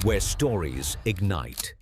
where stories ignite.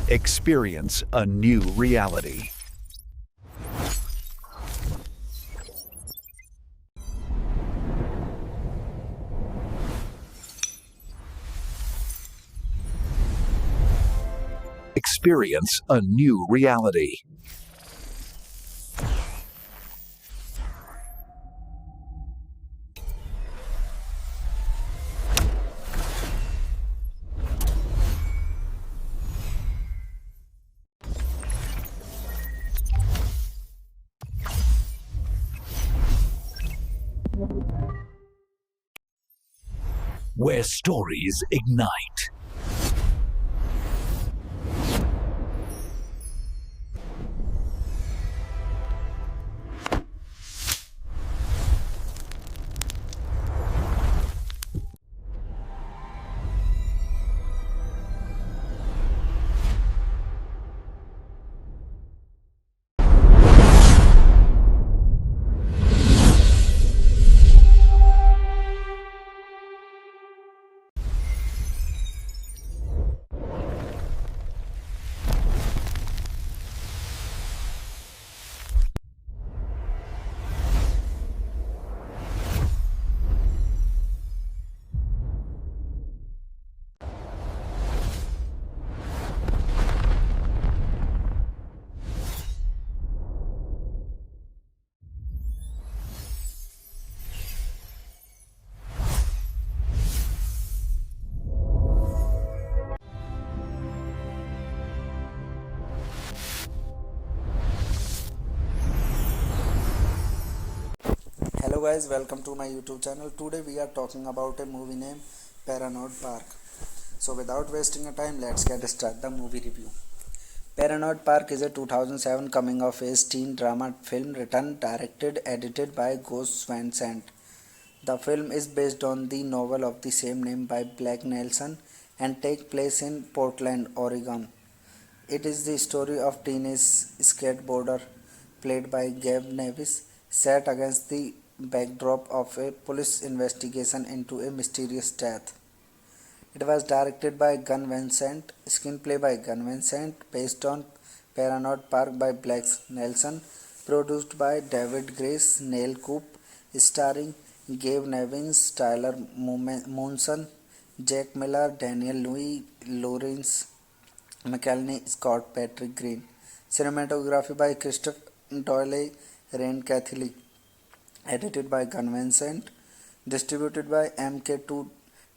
Experience a new reality. Experience a new reality. Where stories ignite. Hello guys, welcome to my YouTube channel. Today we are talking about a movie named Paranoid Park. So without wasting a time, let's get started the movie review. Paranoid Park is a 2007 coming of age teen drama film written, directed, edited by Gus Van Sant. The film is based on the novel of the same name by Blake Nelson and take place in Portland, Oregon. It is the story of teenage skateboarder played by Gabe Nevis set against the backdrop of a police investigation into a mysterious death. It was directed by Gun Vincent, screenplay by Gun Vincent, based on Paranoid Park by Blake Nelson, produced by David Grace, Neil Coop, starring Gabe Nevins, Tyler Monson, Jack Miller, Daniel Louis, Lawrence McElhenney, Scott Patrick Green. Cinematography by Christophe Doyle, Rain Cathily. Edited by Gun Vincent. Distributed by MK2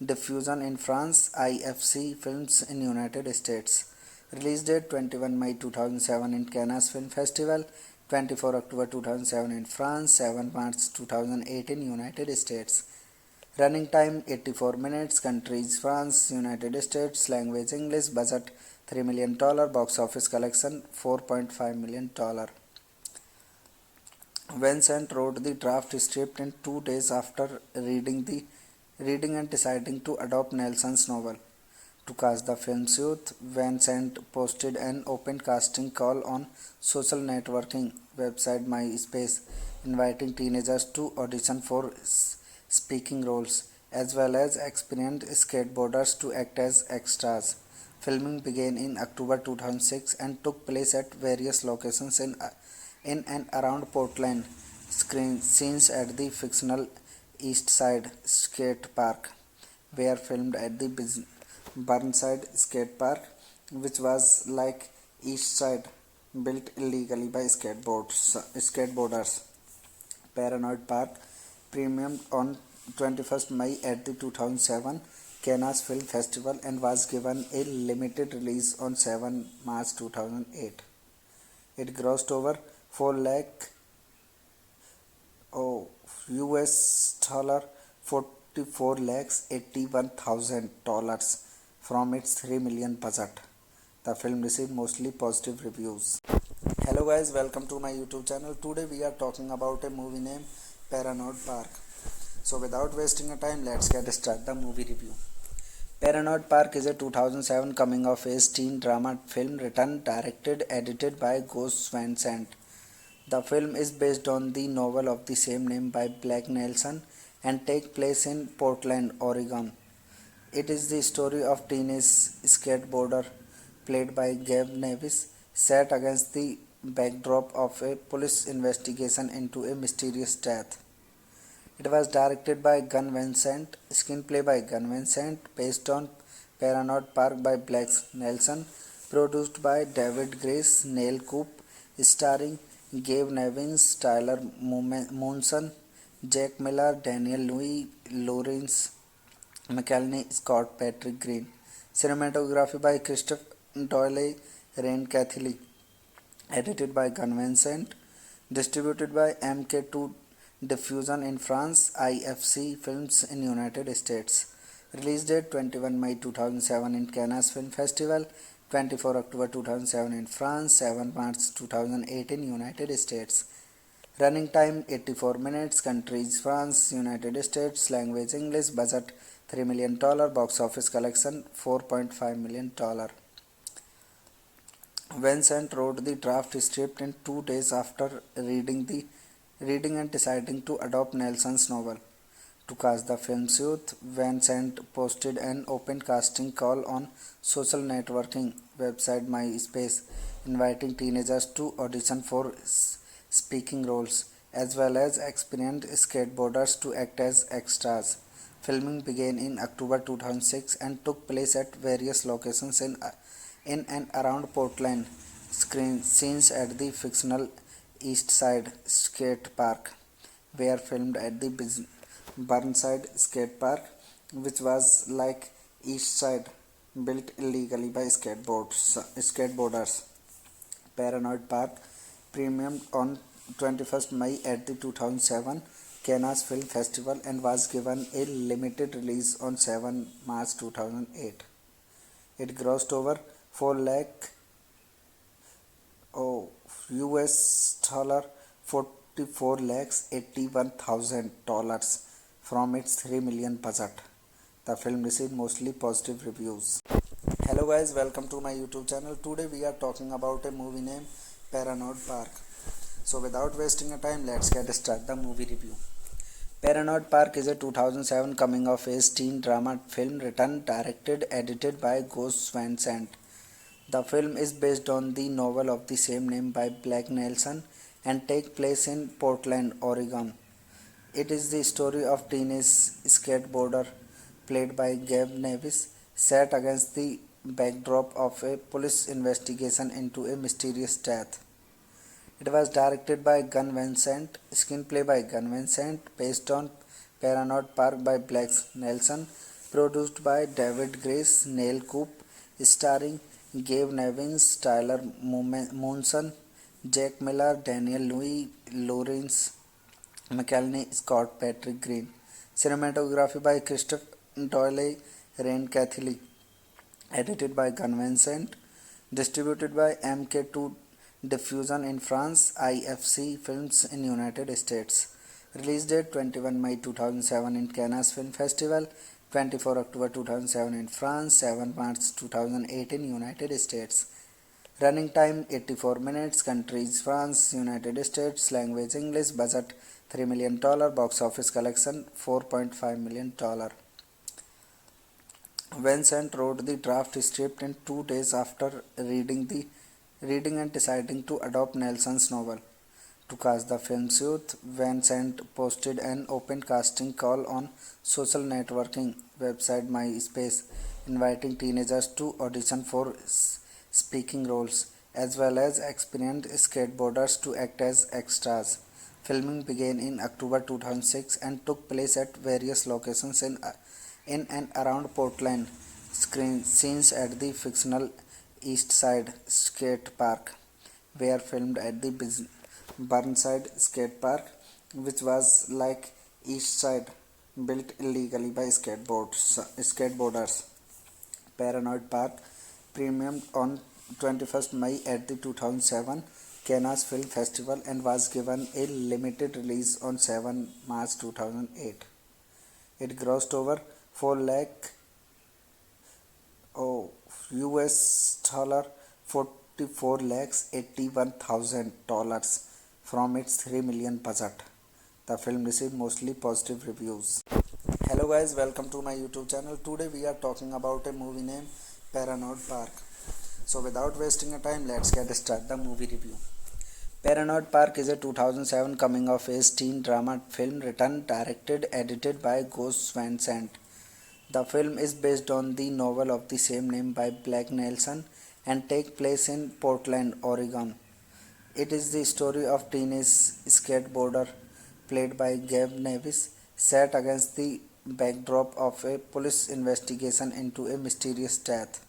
Diffusion in France, IFC Films in United States. Release date 21 May 2007 in Cannes Film Festival, 24 October 2007 in France, 7 March 2008 in United States. Running time 84 minutes. Countries France, United States. Language English. Budget $3 million. Box office collection $4.5 million. Vincent wrote the draft script in 2 days after reading and deciding to adopt Nelson's novel. To cast the film's youth, Vincent posted an open casting call on social networking website MySpace, inviting teenagers to audition for speaking roles, as well as experienced skateboarders to act as extras. Filming began in October 2006 and took place at various locations in and around Portland. Scenes at the fictional East Side Skate Park were filmed at the Burnside Skate Park, which was like East Side built illegally by skateboarders. Paranoid Park premiered on 21st May at the 2007 Cannes Film Festival and was given a limited release on 7 March 2008. It grossed over 4 lakh US dollar 44 lakhs $81,000 from its 3 million budget. The film received mostly positive reviews. Hello guys, welcome to my YouTube channel. Today we are talking about a movie named Paranoid Park. So without wasting a time, let's get started the movie review. Paranoid Park is a 2007 coming-of-age teen drama film written, directed, edited by Gus Van Sant. The film is based on the novel of the same name by Blake Nelson and takes place in Portland, Oregon. It is the story of teenage skateboarder played by Gabe Nevis set against the backdrop of a police investigation into a mysterious death. It was directed by Gun Vincent, screenplay by Gun Vincent, based on Paranoid Park by Blake Nelson, produced by David Grace, Neil Coop, starring Gabe Nevins, Tyler Monson, Jack Miller, Daniel Louis, Lawrence McElhenney, Scott Patrick Green. Cinematography by Christophe Doyle, Rain Cathily. Edited by Gun Vincent. Distributed by MK2 Diffusion in France, IFC Films in United States. Release date 21 May 2007 in Cannes Film Festival, 24 October 2007 in France, 7 March 2008 in United States. Running time 84 minutes, countries France, United States, language English, budget $3 million, box office collection $4.5 million. Vincent wrote the draft script in 2 days after reading and deciding to adopt Nelson's novel. To cast the film's youth, Vincent posted an open casting call on social networking website MySpace, inviting teenagers to audition for speaking roles, as well as experienced skateboarders to act as extras. Filming began in October 2006 and took place at various locations in and around Portland. Scenes at the fictional East Side Skate Park were filmed at the Burnside Skate Park, which was like East Side, built illegally by skateboarders. Paranoid Park premiered on 21st May at the 2007 Cannes Film Festival and was given a limited release on 7 March 2008. It grossed over 4 lakh US dollar 44 lakhs $81,000 from its 3 million budget. The film received mostly positive reviews. Hello guys, welcome to my YouTube channel. Today we are talking about a movie named Paranoid Park. So without wasting a time, let's get started the movie review. Paranoid Park is a 2007 coming-of-age teen drama film written, directed, edited by Gus Van Sant. The film is based on the novel of the same name by Blake Nelson and takes place in Portland, Oregon. It is the story of teenage skateboarder played by Gabe Nevis set against the backdrop of a police investigation into a mysterious death. It was directed by Gun Vincent, screenplay by Gun Vincent, based on Paranoid Park by Blake Nelson, produced by David Grace, Neil Coop, starring Gabe Nevins, Tyler Monson, Jack Miller, Daniel Louis, Lawrence McElhenney, Scott Patrick Green. Cinematography by Christophe Doyle, Rain Cathily. Edited by Gun Vincent. Distributed by MK2 Diffusion in France, IFC Films in United States. Release date 21 May 2007 in Cannes Film Festival, 24 October 2007 in France, 7 March 2008 in United States. Running time 84 minutes, countries France, United States, language English, budget $3 million, box office collection $4.5 million. Vincent wrote the draft script in 2 days after reading and deciding to adopt Nelson's novel. To cast the film's youth, Vincent posted an open casting call on social networking website MySpace, inviting teenagers to audition for speaking roles, as well as experienced skateboarders to act as extras. Filming began in October 2006 and took place at various locations in and around Portland. Scenes at the fictional East Side Skate Park were filmed at the Burnside Skate Park, which was like East Side, built illegally by skateboarders. Paranoid Park premiered on 21st May at the 2007 Cannes Film Festival and was given a limited release on 7 March 2008. It grossed over 4 lakh US dollar 44 lakhs $81,000 from its 3 million budget. The film received mostly positive reviews. Hello guys, welcome to my YouTube channel. Today we are talking about a movie named Paranoid Park. So without wasting a time, let's get started the movie review. Paranoid Park is a 2007 coming-of-age teen drama film written, directed, edited by Gus Van Sant. The film is based on the novel of the same name by Blake Nelson and takes place in Portland, Oregon. It is the story of teenage skateboarder played by Gabe Nevis, set against the backdrop of a police investigation into a mysterious death.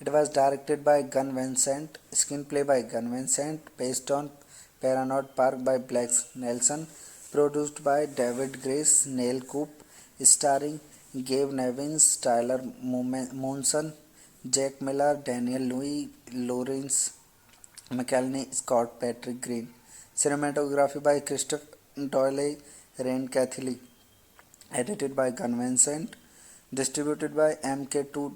It was directed by Gun Van Sant, screenplay by Gun Van Sant, based on Paranoid Park by Blake Nelson, produced by David Grace, Neil Coop, starring Gabe Nevins, Tyler Monson, Jack Miller, Daniel Louis, Lawrence McElhenney, Scott Patrick Green. Cinematography by Christopher Doyle, Rain Catholic. Edited by Gun Van Sant. Distributed by MK2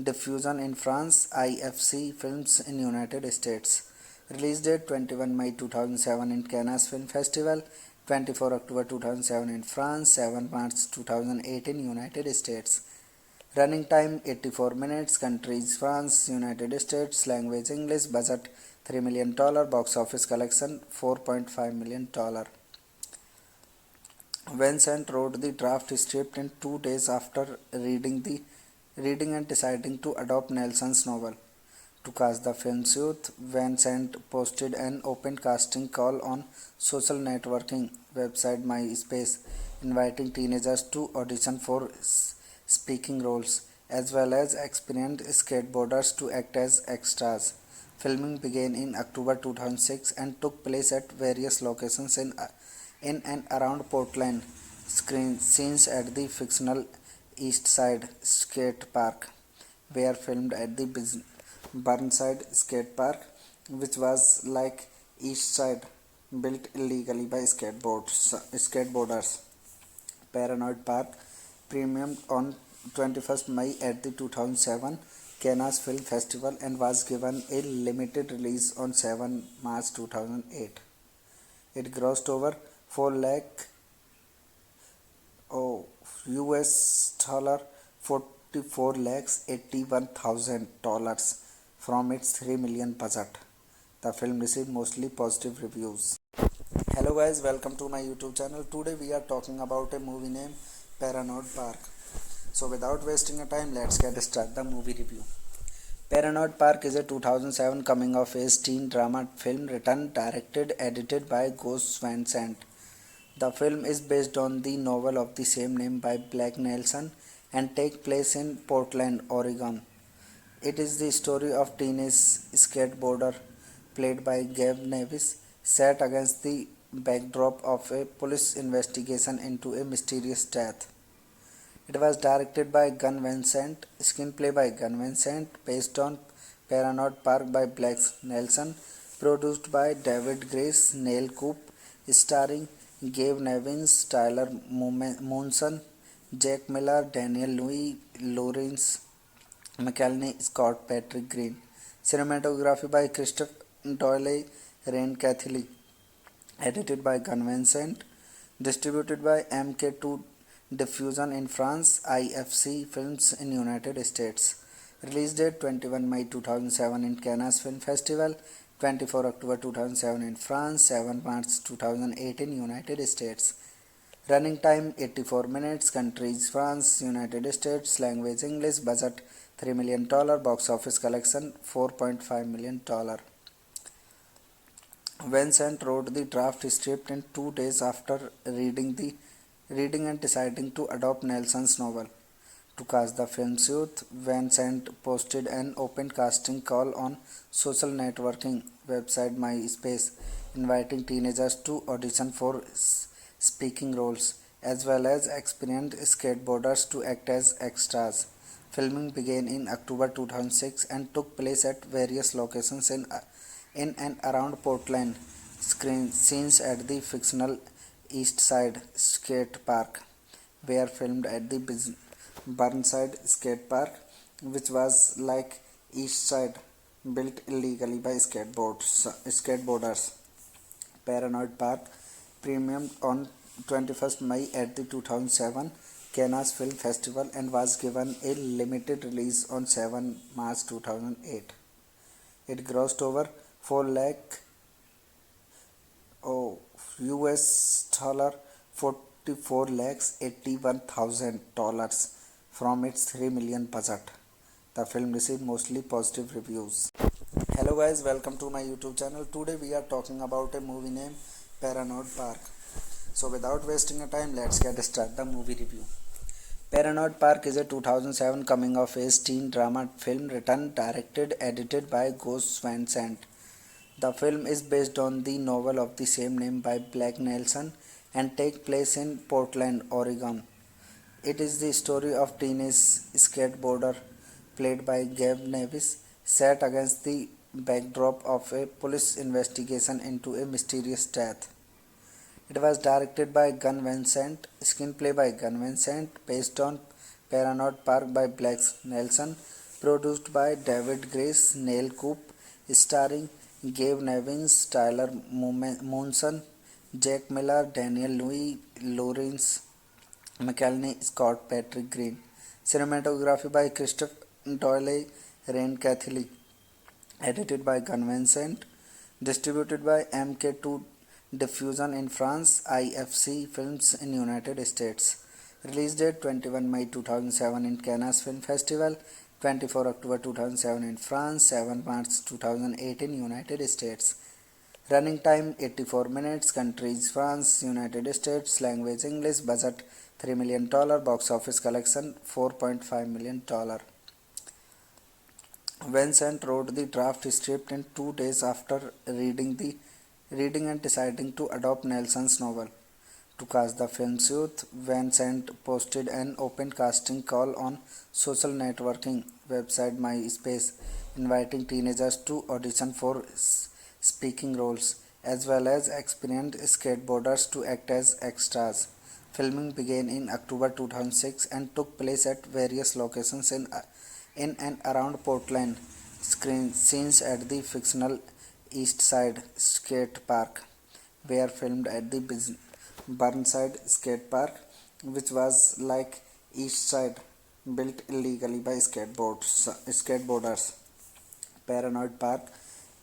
Diffusion in France, IFC Films in United States. Release date 21 May 2007 in Cannes Film Festival, 24 October 2007 in France, 7 March 2008 in United States. Running time 84 minutes, countries France, United States, language English, budget $3 million, box office collection $4.5 million. Van Sant wrote the draft script in 2 days after reading and deciding to adopt Nelson's novel. To cast the film's youth, Van Sant posted an open casting call on social networking website MySpace, inviting teenagers to audition for speaking roles, as well as experienced skateboarders to act as extras. Filming began in October 2006 and took place at various locations in and around Portland. Scenes at the fictional East Side Skate Park were filmed at the Burnside Skate Park, which was like East Side, built illegally by skateboarders. Paranoid Park premiered on 21st May at the 2007 Cannes Film Festival and was given a limited release on 7 March 2008. It grossed over 4 lakh US dollar 44 lakhs $81,000 from its 3 million budget. The film received mostly positive reviews. Hello guys, welcome to my YouTube channel. Today we are talking about a movie named Paranoid Park. So without wasting a time, let's get started the movie review. Paranoid Park is a 2007 coming-of-age teen drama film written, directed, edited by Gus Van Sant. The film is based on the novel of the same name by Blake Nelson and takes place in Portland, Oregon. It is the story of teenage skateboarder played by Gabe Nevis, set against the backdrop of a police investigation into a mysterious death. It was directed by Gun Van Sant, screenplay by Gun Van Sant, based on Paranoid Park by Blake Nelson, produced by David Grace, Neil Coop, starring Gabe Nevins, Tyler Monson, Jack Miller, Daniel Louis, Lawrence McElhenney, Scott Patrick Green. Cinematography by Christopher Doyle, Rain Catholic. Edited by Gun Van Sant. Distributed by MK2 Diffusion in France, IFC Films in United States. Release date 21 May 2007 in Cannes Film Festival, 24 October 2007 in France, 7 March 2008 in United States. Running time 84 minutes. Countries France, United States. Language English. Budget $3 million. Box office collection $4.5 million. Vincent wrote the draft script in 2 days after reading and deciding to adopt Nelson's novel. To cast the film's youth, Vincent posted an open casting call on social networking website MySpace, inviting teenagers to audition for speaking roles, as well as experienced skateboarders to act as extras. Filming began in October 2006 and took place at various locations in and around Portland. Scenes at the fictional East Side Skate Park were filmed at the Burnside Skate Park, which was like East Side, built illegally by skateboarders. Paranoid Park premiered on 21st May at the 2007 Cannes Film Festival and was given a limited release on 7 March 2008. It grossed over 4 lakh US dollar 44 lakhs $81,000 from its 3 million budget. The film received mostly positive reviews. Hello guys, welcome to my YouTube channel. Today we are talking about a movie named Paranoid Park. So without wasting a time, let's get started the movie review. Paranoid Park is a 2007 coming of age teen drama film written, directed, edited by Gus Van Sant. The film is based on the novel of the same name by Blake Nelson and takes place in Portland, Oregon. It is the story of teenage skateboarder played by Gabe Nevis, set against the backdrop of a police investigation into a mysterious death. It was directed by Gun Vincent, screenplay by Gun Vincent, based on Paranoid Park by Blake Nelson, produced by David Grace, Neil Coop, starring Gabe Nevins, Tyler Monson, Jack Miller, Daniel Louis, Lawrence McElhenney, Scott Patrick Green. Cinematography by Christophe Doyle, Rain Catholic. Edited by Gun Vincent. Distributed by MK2 Diffusion in France, IFC Films in United States. Release date 21 May 2007 in Cannes Film Festival, 24 October 2007 in France, 7 March 2008 in United States. Running time 84 minutes. Countries France, United States. Language English. Budget $3 million. Box office collection $4.5 million. Vincent wrote the draft script in 2 days after reading and deciding to adopt Nelson's novel. To cast the film's youth, Vincent posted an open casting call on social networking website MySpace, inviting teenagers to audition for speaking roles, as well as experienced skateboarders to act as extras. Filming began in October 2006 and took place at various locations in and around Portland. Scenes at the fictional East Side Skate Park were filmed at the Burnside Skate Park, which was like East Side, built illegally by skateboarders. Paranoid Park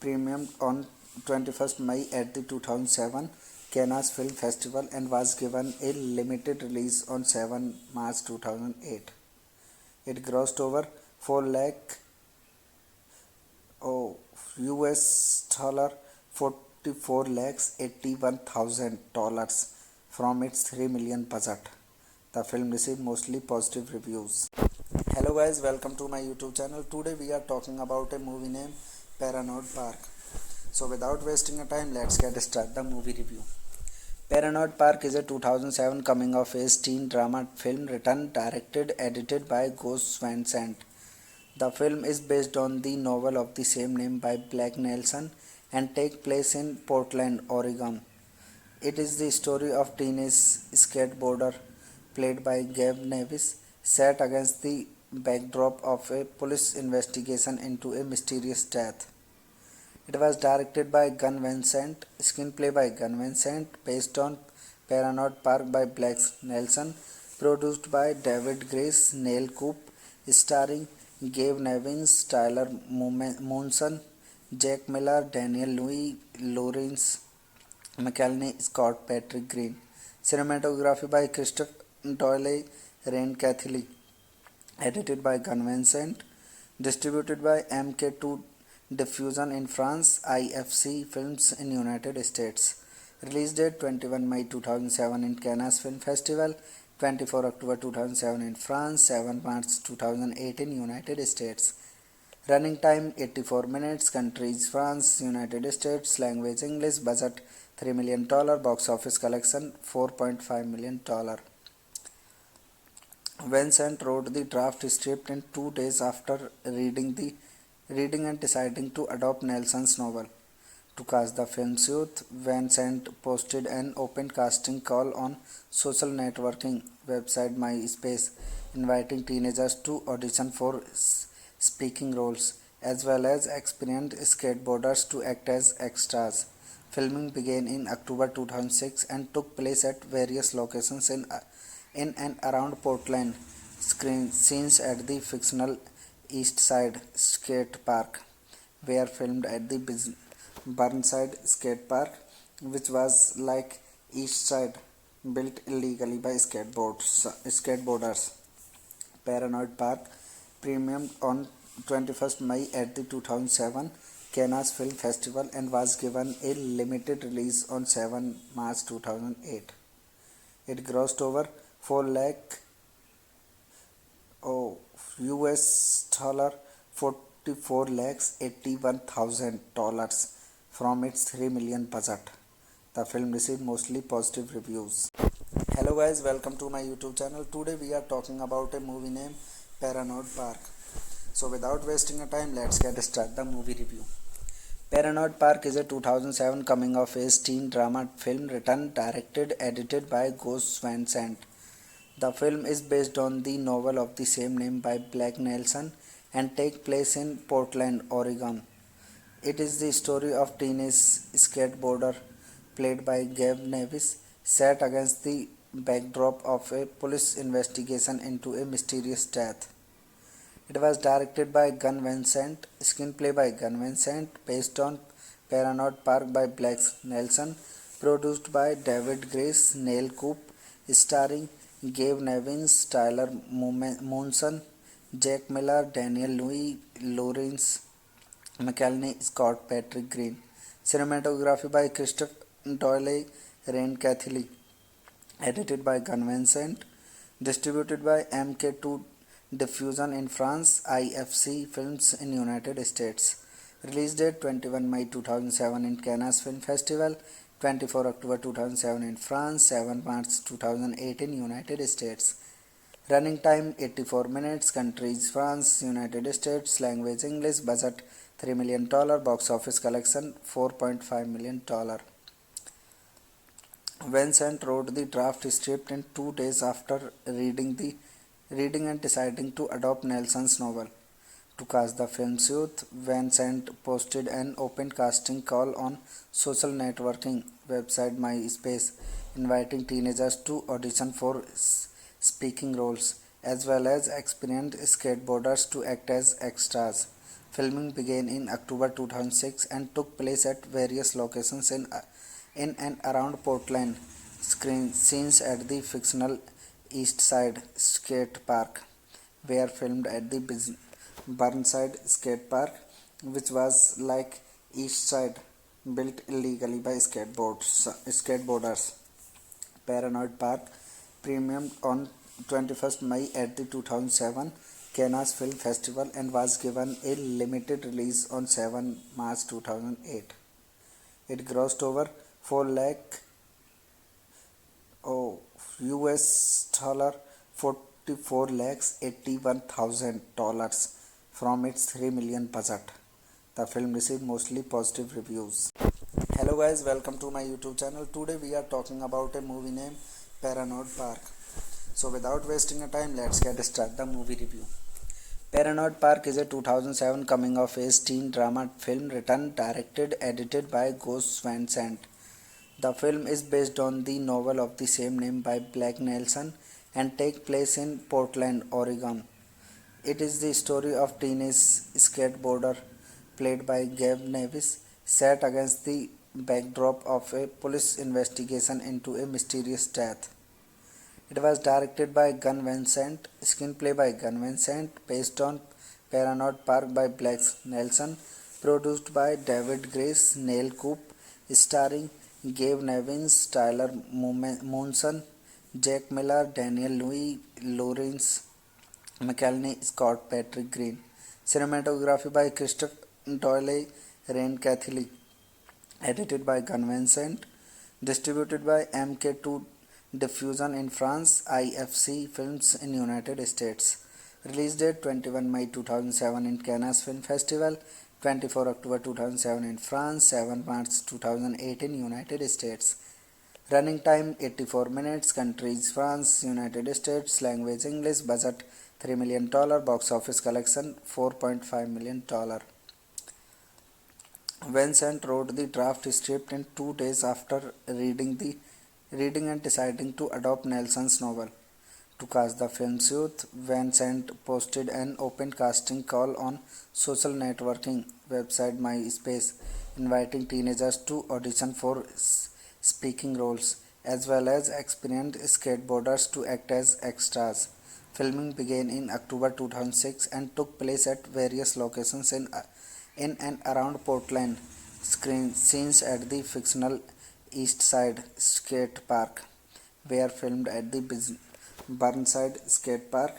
premiered on 21st May at the 2007 Cannes Film Festival and was given a limited release on 7 March 2008. It grossed over 4 lakh US dollar 44 lakhs $81,000 from its 3 million budget. The film received mostly positive reviews. Hello guys, welcome to my YouTube channel. Today we are talking about a movie named Paranoid Park. So without wasting a time, let's get started the movie review. Paranoid Park is a 2007 coming of age teen drama film written, directed, edited by Gus Van Sant. The film is based on the novel of the same name by Blake Nelson and takes place in Portland, Oregon. It is the story of teenage skateboarder played by Gabe Nevis, set against the backdrop of a police investigation into a mysterious death. It was directed by Gun Vincent, screenplay by Gun Vincent, based on Paranoid Park by Blake Nelson, produced by David Grace, Neil Coop, starring Gabe Nevins, Tyler Monson, Jack Miller, Daniel Louis, Lawrence McElhenney, Scott Patrick Green. Cinematography by Christopher Doyle, Rain Cathily. Edited by Gun Vincent. Distributed by MK2 Diffusion in France, IFC Films in United States. Release date 21 May 2007 in Cannes Film Festival, 24 October 2007 in France, 7 March 2008 in United States. Running time 84 minutes. Countries France, United States. Language English. Budget $3 million. Box office collection $4.5 million. Vincent wrote the draft script in 2 days after reading and deciding to adopt Nelson's novel. To cast the film's youth, Vincent posted an open casting call on social networking website MySpace, inviting teenagers to audition for speaking roles, as well as experienced skateboarders to act as extras. Filming began in October 2006 and took place at various locations in and around Portland. Scenes at the fictional East Side Skate Park were filmed at the Burnside Skate Park, which was like East Side, built illegally by skateboarders. Paranoid Park premiered on 21st May at the 2007 Cannes Film Festival and was given a limited release on 7 March 2008. It grossed over 4 lakh US dollar 44 lakhs $81,000 from its $3 million budget. The film received mostly positive reviews. Hello guys, welcome to my YouTube channel. Today we are talking about a movie named Paranoid Park. So without wasting a time, let's get started the movie review. Paranoid Park is a 2007 coming-of-age teen drama film written, directed, edited by Gus Van Sant. The film is based on the novel of the same name by Blake Nelson and takes place in Portland, Oregon. It is the story of teenage skateboarder played by Gabe Nevis, set against the backdrop of a police investigation into a mysterious death. It was directed by Gun Vincent, screenplay by Gun Vincent, based on Paranoid Park by Blake Nelson, produced by David Grace, Neil Coop, starring Gabe Nevins, Tyler Monson, Jack Miller, Daniel Louis, Lawrence McElhenney, Scott Patrick Green. Cinematography by Christopher Doyle, Rain Cathily. Edited by Gun Vincent. Distributed by MK2 Diffusion in France, IFC Films in United States. Release date 21 May 2007 in Cannes Film Festival, 24 October 2007 in France, 7 March 2008 in United States. Running time 84 minutes. Countries France, United States. Language English. Budget $3 million. Box office collection $4.5 million. Vincent wrote the draft script in 2 days after reading and deciding to adopt Nelson's novel. To cast the film's youth, Vincent posted an open casting call on social networking website MySpace, inviting teenagers to audition for speaking roles, as well as experienced skateboarders to act as extras. Filming began in October 2006 and took place at various locations in and around Portland. Scenes at the fictional East Side Skate Park were filmed at the Burnside Skate Park, which was like East Side, built illegally by skateboarders. Paranoid Park premiered on 21st May at the 2007 Cannes Film Festival and was given a limited release on 7 March 2008. It grossed over 4 lakh US dollar 44 lakhs $81,000 from its $3 million budget. The film received mostly positive reviews. Hello guys, welcome to my YouTube channel. Today we are talking about a movie named Paranoid Park. So without wasting a time, let's get started the movie review. Paranoid Park is a 2007 coming-of-age teen drama film written, directed, edited by Gus Van Sant. The film is based on the novel of the same name by Blake Nelson and takes place in Portland, Oregon. It is the story of teenage skateboarder played by Gabe Nevis, set against the backdrop of a police investigation into a mysterious death. It was directed by Gun Vincent, screenplay by Gun Vincent, based on Paramount Park by Blake Nelson, produced by David Grace, Neil Coop, starring Gabe Nevins, Tyler Monson, Jack Miller, Daniel Louis, Lawrence McElhenney, Scott Patrick Green. Cinematography by Christopher Doyle, Rain Cathily. Edited by Gun Vincent. Distributed by MK2 Diffusion in France, IFC Films in United States. Release date 21 May 2007 in Cannes Film Festival, 24 October 2007 in France, 7 March 2008 in United States. Running time 84 minutes. Countries France, United States. Language English. Budget $3 million. Box office collection $4.5 million. Vincent wrote the draft script in 2 days after reading and deciding to adopt Nelson's novel. To cast the film's youth, Vincent posted an open casting call on social networking website MySpace, inviting teenagers to audition for speaking roles, as well as experienced skateboarders to act as extras. Filming began in October 2006 and took place at various locations in and around Portland. Scenes at the fictional East Side Skate Park were filmed at the Burnside Skate Park,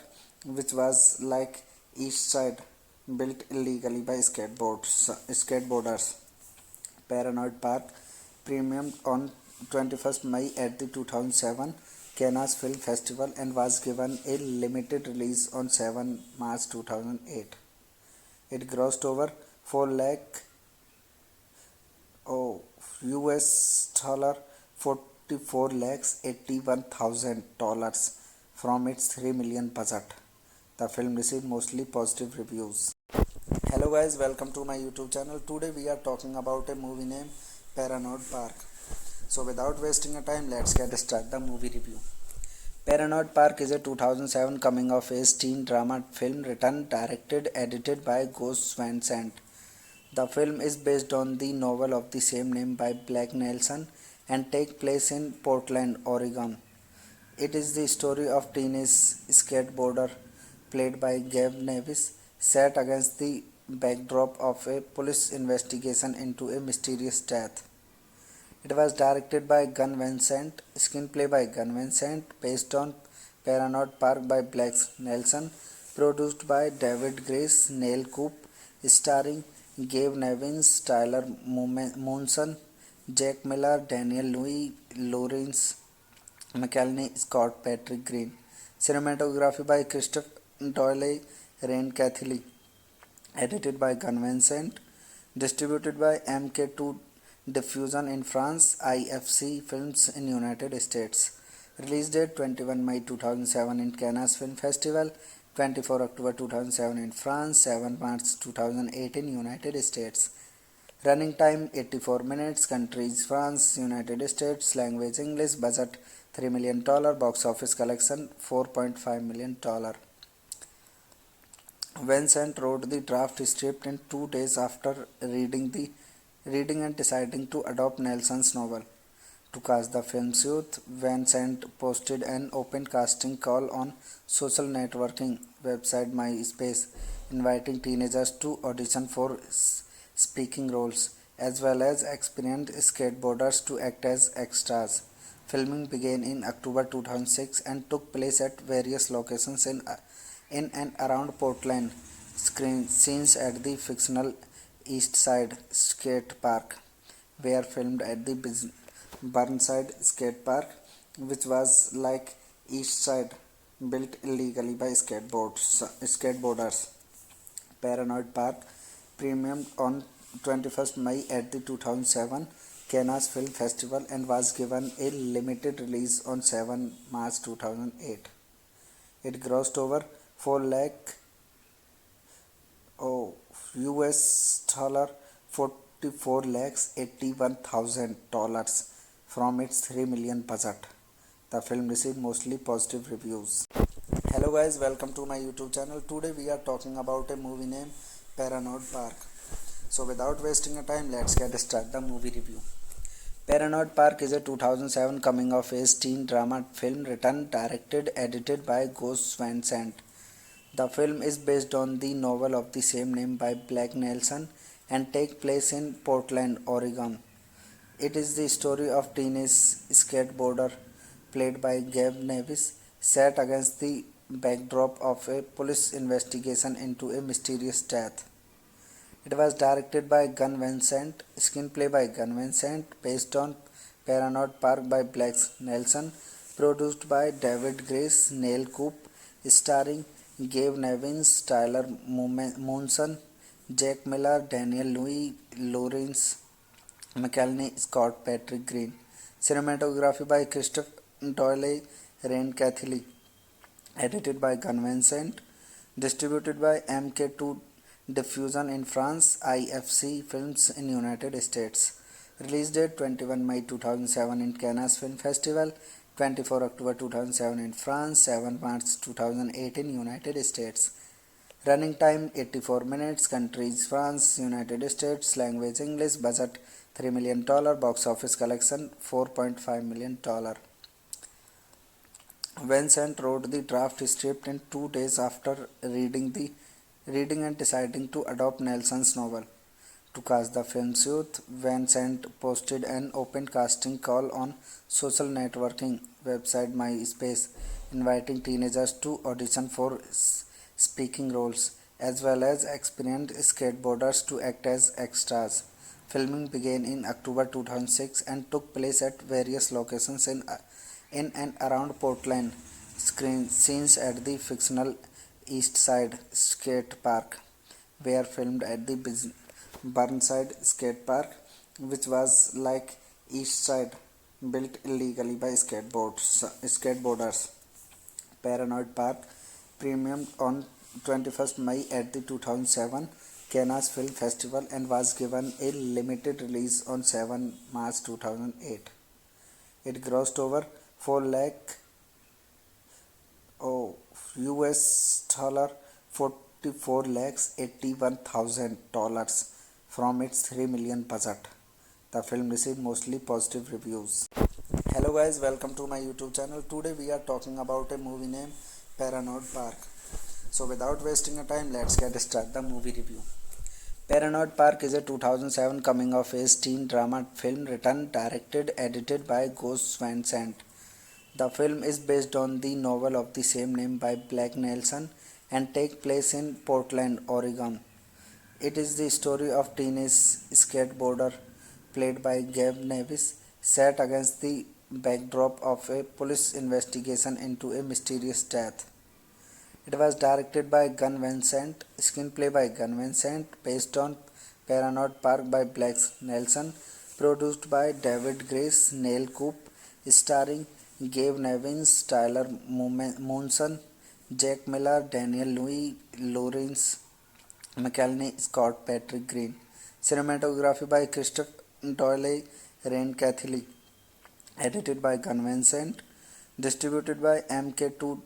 which was like East Side, built illegally by skateboarders. Paramount Park premiered on 21st May at the 2007 Cannes Film Festival and was given a limited release on 7 March 2008. It grossed over 4 lakh US dollar 44 lakhs $81,000 from its $3 million budget. The film received mostly positive reviews. Hello guys, welcome to my YouTube channel. Today we are talking about a movie named Paramount Park. So without wasting a time, let's get started the movie review. Paramount Park is a 2007 coming-of-age teen drama film written, directed, edited by Gus Van Sant. The film is based on the novel of the same name by Blake Nelson and takes place in Portland, Oregon. It is the story of teenage skateboarder played by Gabe Nevis, set against the backdrop of a police investigation into a mysterious death. It was directed by Gun Vincent, screenplay by Gun Vincent, based on Paramount Park by Blake Nelson, produced by David Grace, Neil Coop, starring Gabe Nevins, Tyler Monson, Jack Miller, Daniel Louis, Lawrence McElhenney, Scott Patrick Green. Cinematography by Christopher Doyle, Rain Cathily. Edited by Gun Vincent. Distributed by MK2 Diffusion in France, IFC Films in United States. Release date 21 May 2007 in Cannes Film Festival, 24 October 2007 in France, 7 March 2008 in United States. Running time 84 minutes. Countries France, United States. Language English. Budget $3 million. Box office collection $4.5 million. Vincent wrote the draft script in 2 days after reading and deciding to adopt Nelson's novel. To cast the film's youth, Vincent posted an open casting call on social networking website MySpace, inviting teenagers to audition for speaking roles, as well as experienced skateboarders to act as extras. Filming began in October 2006 and took place at various locations in and around Portland. Scenes at the fictional East Side Skate Park were filmed at the Burnside Skate Park, which was like East Side, built illegally by skateboarders. Paramount Park premiered on 21st May at the 2007 Cannes Film Festival and was given a limited release on 7 March 2008. It grossed over 4 lakh US dollar 44 lakhs $81,000 from its $3 million budget. The film received mostly positive reviews. Hello guys, welcome to my YouTube channel. Today we are talking about a movie named Paramount Park. So without wasting a time, let's get started the movie review. Paranoid Park is a 2007 coming-of-age teen drama film written, directed, edited by Gus Van Sant. The film is based on the novel of the same name by Blake Nelson and takes place in Portland, Oregon. It is the story of teenage skateboarder played by Gabe Nevis set against the backdrop of a police investigation into a mysterious death. It was directed by Gun Vincent, screenplay by Gun Vincent, based on Paranoid Park by Blake Nelson, produced by David Grace, Neil Coop, starring Gabe Nevins, Tyler Monson, Jack Miller, Daniel Louis, Lawrence McElhenney, Scott Patrick Green. Cinematography by Christopher Doyle, Rain Catholic. Edited by Gun Vincent. Distributed by MK2 Diffusion in France, IFC Films in United States. Release date 21 May 2007 in Cannes Film Festival, 24 October 2007 in France, 7 March 2008 in United States. Running time 84 minutes. Countries France, United States. Language English. Budget $3 million. Box office collection $4.5 million. Vincent wrote the draft script in 2 days after reading and deciding to adopt Nelson's novel. To cast the film's youth, Vincent posted an open casting call on social networking website MySpace, inviting teenagers to audition for speaking roles, as well as experienced skateboarders to act as extras. Filming began in October 2006 and took place at various locations in and around Portland. Scenes at the fictional East Side Skate Park were filmed at the Burnside Skate Park, which was like East Side, built illegally by skateboarders. Paranoid Park premiered on 21st May at the 2007 Cannes Film Festival and was given a limited release on 7 March 2008. It grossed over 4 lakh US dollar 44 lakhs $81,000 from its 3 million budget. The film received mostly positive reviews. Hello guys, welcome to my YouTube channel. Today we are talking about a movie named Paranoid Park. So without wasting a time, let's get started the movie review. Paranoid Park is a 2007 coming-of-age teen drama film written, directed, edited by Gus Van Sant. The film is based on the novel of the same name by Blake Nelson and takes place in Portland, Oregon. It is the story of teenage skateboarder played by Gabe Nevis set against the backdrop of a police investigation into a mysterious death. It was directed by Gun Vincent, screenplay by Gun Vincent, based on Paranoid Park by Blake Nelson, produced by David Grace, Neil Coop, starring Gabe Nevins, Tyler Monson, Jack Miller, Daniel Louis, Lawrence McElhenney, Scott Patrick Green. Cinematography by Christopher Doyle, Rain Catholic. Edited by Gun Vincent. Distributed by MK2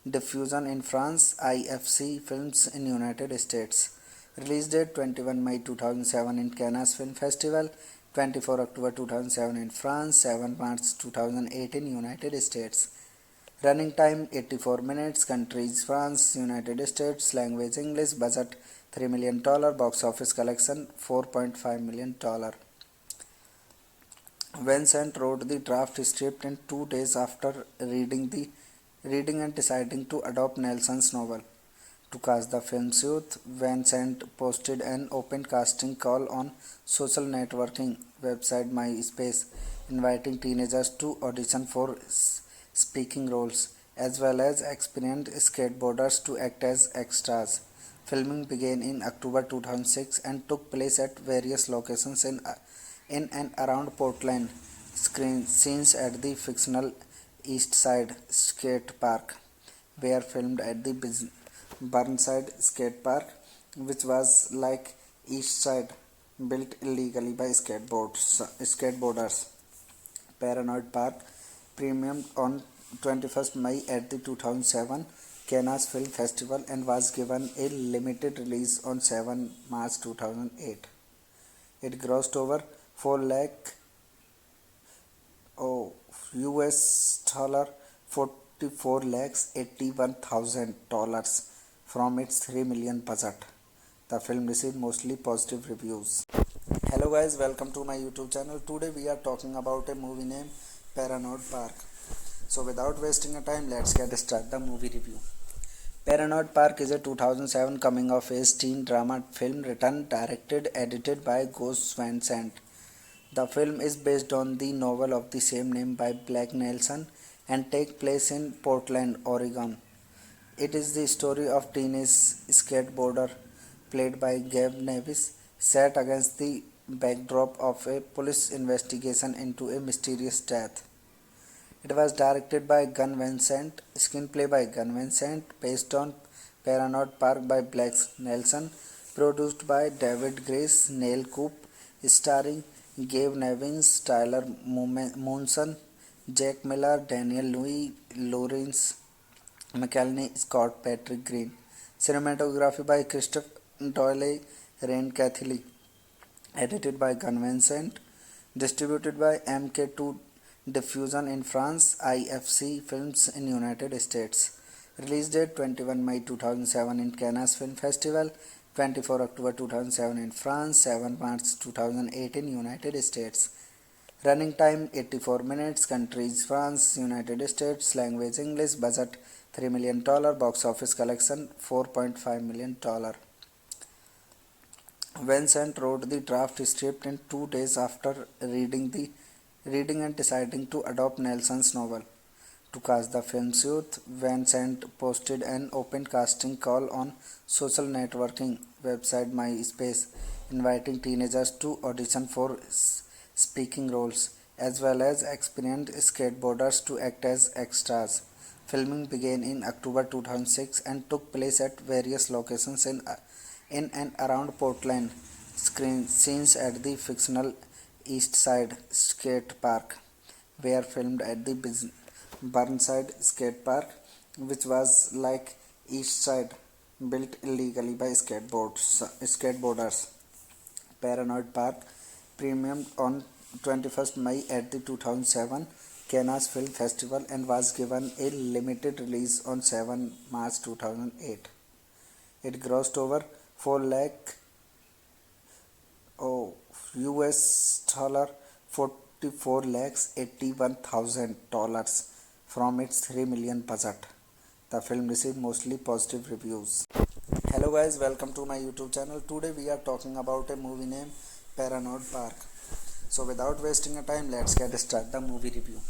Diffusion in France, IFC Films in United States. Release date 21 May 2007 in Cannes Film Festival, 24 October 2007 in France, 7 March 2008 in United States. Running time 84 minutes. Countries France, United States. Language English. Budget $3 million. Box office collection $4.5 million. Vincent wrote the draft script in 2 days after reading and deciding to adopt Nelson's novel. To cast the film's youth, Vincent posted an open casting call on social networking website MySpace, inviting teenagers to audition for speaking roles, as well as experienced skateboarders to act as extras. Filming began in October 2006 and took place at various locations in and around Portland. Scenes at the fictional East Side Skate Park were filmed at the Burnside Skate Park, which was like East Side, built illegally by skateboarders. Paranoid Park premiered on 21st May at the 2007 Cannes Film Festival and was given a limited release on 7 March 2008. It grossed over 4 lakh Oh, US dollar 44 lakhs $81,000 from its 3 million budget. The film received mostly positive reviews. Hello guys, welcome to my YouTube channel. Today we are talking about a movie named Paranoid Park. So without wasting a time, let's get started the movie review. Paranoid Park is a 2007 coming of age teen drama film written, directed, edited by Gus Van Sant. The film is based on the novel of the same name by Blake Nelson and takes place in Portland, Oregon. It is the story of teenage skateboarder played by Gabe Nevis set against the backdrop of a police investigation into a mysterious death. It was directed by Gun Vincent, screenplay by Gun Vincent, based on Paranoid Park by Blake Nelson, produced by David Grace, Neil Coop, starring Gabe Nevins, Tyler Monson, Jack Miller, Daniel Louis, Lawrence McElhenney, Scott Patrick Green. Cinematography by Christopher Doyle, Rain Cathily. Edited by Gun Vincent. Distributed by MK2 Diffusion in France, IFC Films in United States. Release date 21 May 2007 in Cannes Film Festival, 24 October 2007 in France, 7 March 2008 in United States. Running time 84 minutes, countries France, United States, language English, budget $3 million, box office collection $4.5 million. Vincent wrote the draft script in 2 days after reading and deciding to adopt Nelson's novel. To cast the film's youth, Vincent posted an open casting call on social networking website MySpace, inviting teenagers to audition for speaking roles, as well as experienced skateboarders to act as extras. Filming began in October 2006 and took place at various locations in and around Portland. Scenes at the fictional East Side Skate Park were filmed at the Burnside Skate Park, which was like East Side, built illegally by skateboarders. Paranoid Park premiered on 21st May at the 2007 Cannes Film Festival and was given a limited release on 7 March 2008. It grossed over 4 lakh US dollar 44 lakhs $81,000 from its 3 million budget. The film received mostly positive reviews. Hello guys, welcome to my YouTube channel. Today we are talking about a movie named Paranoid Park. So without wasting a time, let's get started the movie review.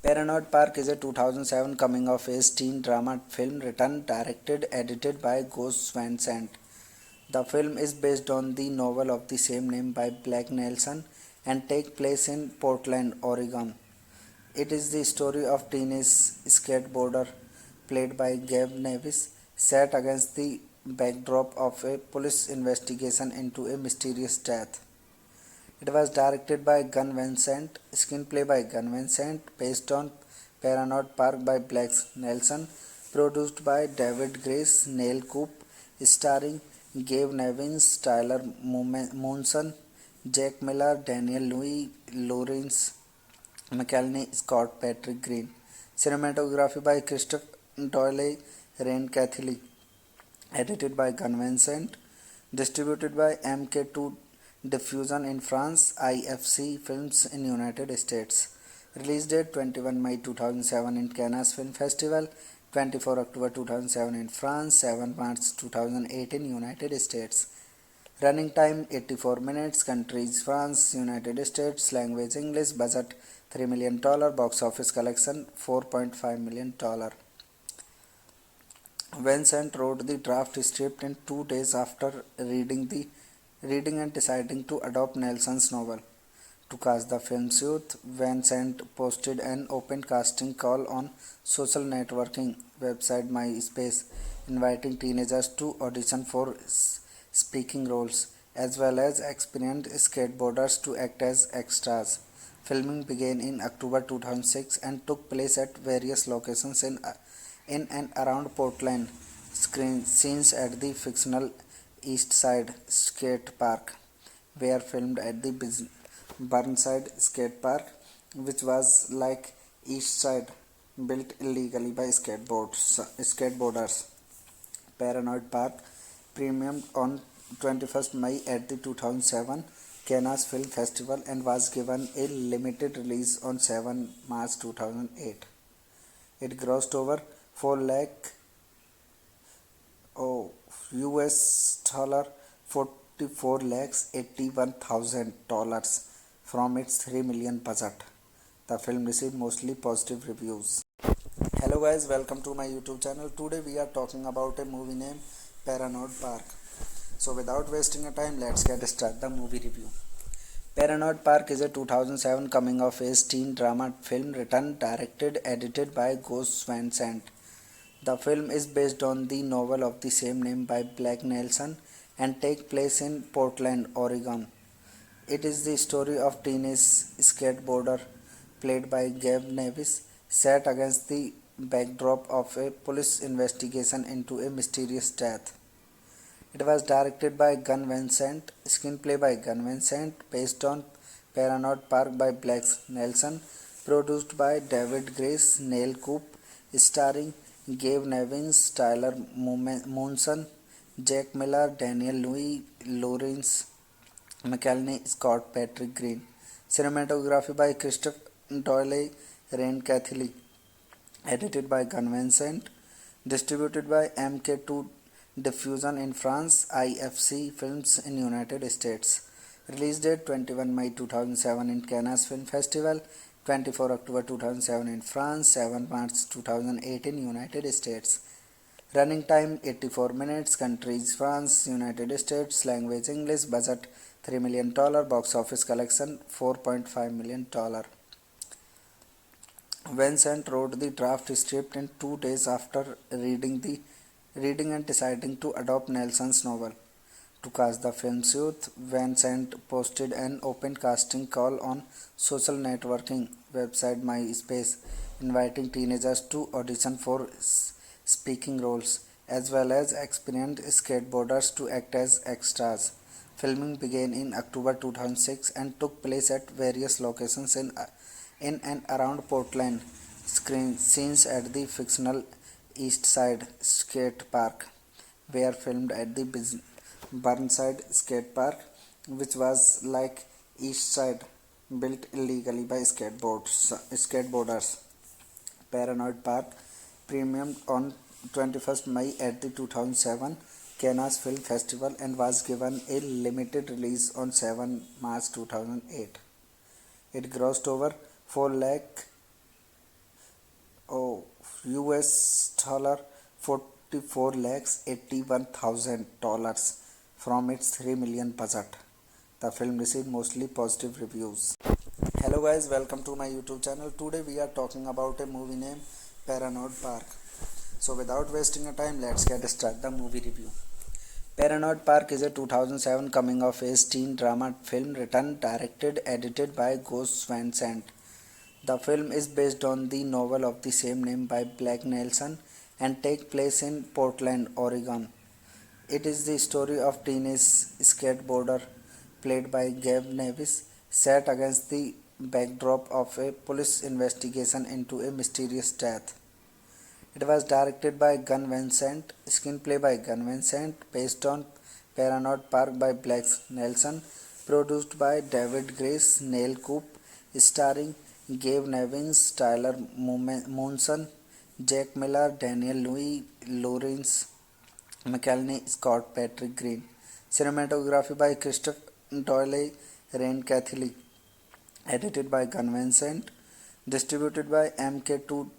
Paranoid Park is a 2007 coming of age teen drama film written, directed, edited by Gus Van Sant. The film is based on the novel of the same name by Blake Nelson and takes place in Portland, Oregon. It is the story of teenage skateboarder played by Gabe Nevis set against the backdrop of a police investigation into a mysterious death. It was directed by Gun Vincent, screenplay by Gun Vincent, based on Paranoid Park by Blake Nelson, produced by David Grace, Neil Coop, starring Gabe Nevins, Tyler Monson, Jack Miller, Daniel Louis, Lawrence McElhenney, Scott Patrick Green. Cinematography by Christopher Doyle, Rain Cathily. Edited by Gun Vincent. Distributed by MK2 Diffusion in France, IFC Films in United States. Release date 21 May 2007 in Cannes Film Festival, 24 October 2007 in France, 7 March 2008 in United States. Running time 84 minutes, countries France, United States, language English, budget $3 million, box office collection $4.5 million. Vincent wrote the draft script in 2 days after reading and deciding to adopt Nelson's novel. To cast the film's youth, Vincent posted an open casting call on social networking website MySpace, inviting teenagers to audition for speaking roles, as well as experienced skateboarders to act as extras. Filming began in October 2006 and took place at various locations in and around Portland. Scenes at the fictional East Side Skate Park were filmed at the Burnside Skate Park, which was like East Side, built illegally by skateboarders. Paranoid Park premiered on 21st May at the 2007 Cannes Film Festival and was given a limited release on 7 March 2008. It grossed over 4 lakh US dollar 44 lakhs $81,000 from its 3 million budget. The film received mostly positive reviews. Hello guys, welcome to my YouTube channel. Today we are talking about a movie named Paranoid Park. So without wasting a time, let's get started the movie review. Paranoid Park is a 2007 coming of age teen drama film written, directed, edited by Gus Van Sant. The film is based on the novel of the same name by Blake Nelson and takes place in Portland, Oregon. It is the story of teenage skateboarder played by Gabe Nevis set against the backdrop of a police investigation into a mysterious death. It was directed by Gun Vincent, screenplay by Gun Vincent, based on Paranoid Park by Blake Nelson, produced by David Grace, Neil Coop, starring Gabe Nevins, Tyler Monson, Jack Miller, Daniel Louis, Lawrence McElhenney, Scott Patrick Green. Cinematography by Christopher Doyle, Rain Catholic. Edited by Gun Vincent. Distributed by MK2 Diffusion in France, IFC Films in United States. Release date 21 May 2007 in Cannes Film Festival, 24 October 2007 in France, 7 March 2008 in United States. Running time 84 minutes, countries France, United States, language English, budget $3 million, box office collection $4.5 million. Vincent wrote the draft script in 2 days after reading and deciding to adopt Nelson's novel. To cast the film's youth, Vincent posted an open casting call on social networking website MySpace, inviting teenagers to audition for speaking roles, as well as experienced skateboarders to act as extras. Filming began in October 2006 and took place at various locations in and around Portland. Scenes at the fictional East Side Skate Park were filmed at the Burnside Skate Park, which was like East Side, built illegally by skateboarders. Paranoid Park premiered on 21st May at the 2007 Cannes Film Festival and was given a limited release on 7 March 2008. It grossed over 4 lakh US dollar 44 lakhs $81,000 from its 3 million budget. The film received mostly positive reviews. Hello guys, welcome to my YouTube channel. Today we are talking about a movie named Paranoid Park. So without wasting a time, let's get started the movie review. Paranoid Park is a 2007 coming of age teen drama film written, directed, edited by Gus Van Sant. The film is based on the novel of the same name by Blake Nelson and takes place in Portland, Oregon. It is the story of teenage skateboarder played by Gabe Nevis set against the backdrop of a police investigation into a mysterious death. It was directed by Gun Vincent, screenplay by Gun Vincent, based on Paranoid Park by Blake Nelson, produced by David Grace, Neil Coop, starring Gabe Nevins, Tyler Monson, Jack Miller, Daniel Louis, Lawrence McElhenney, Scott Patrick Green. Cinematography by Christopher Doyle, Rain Catholic. Edited by Gun Vincent. Distributed by MK2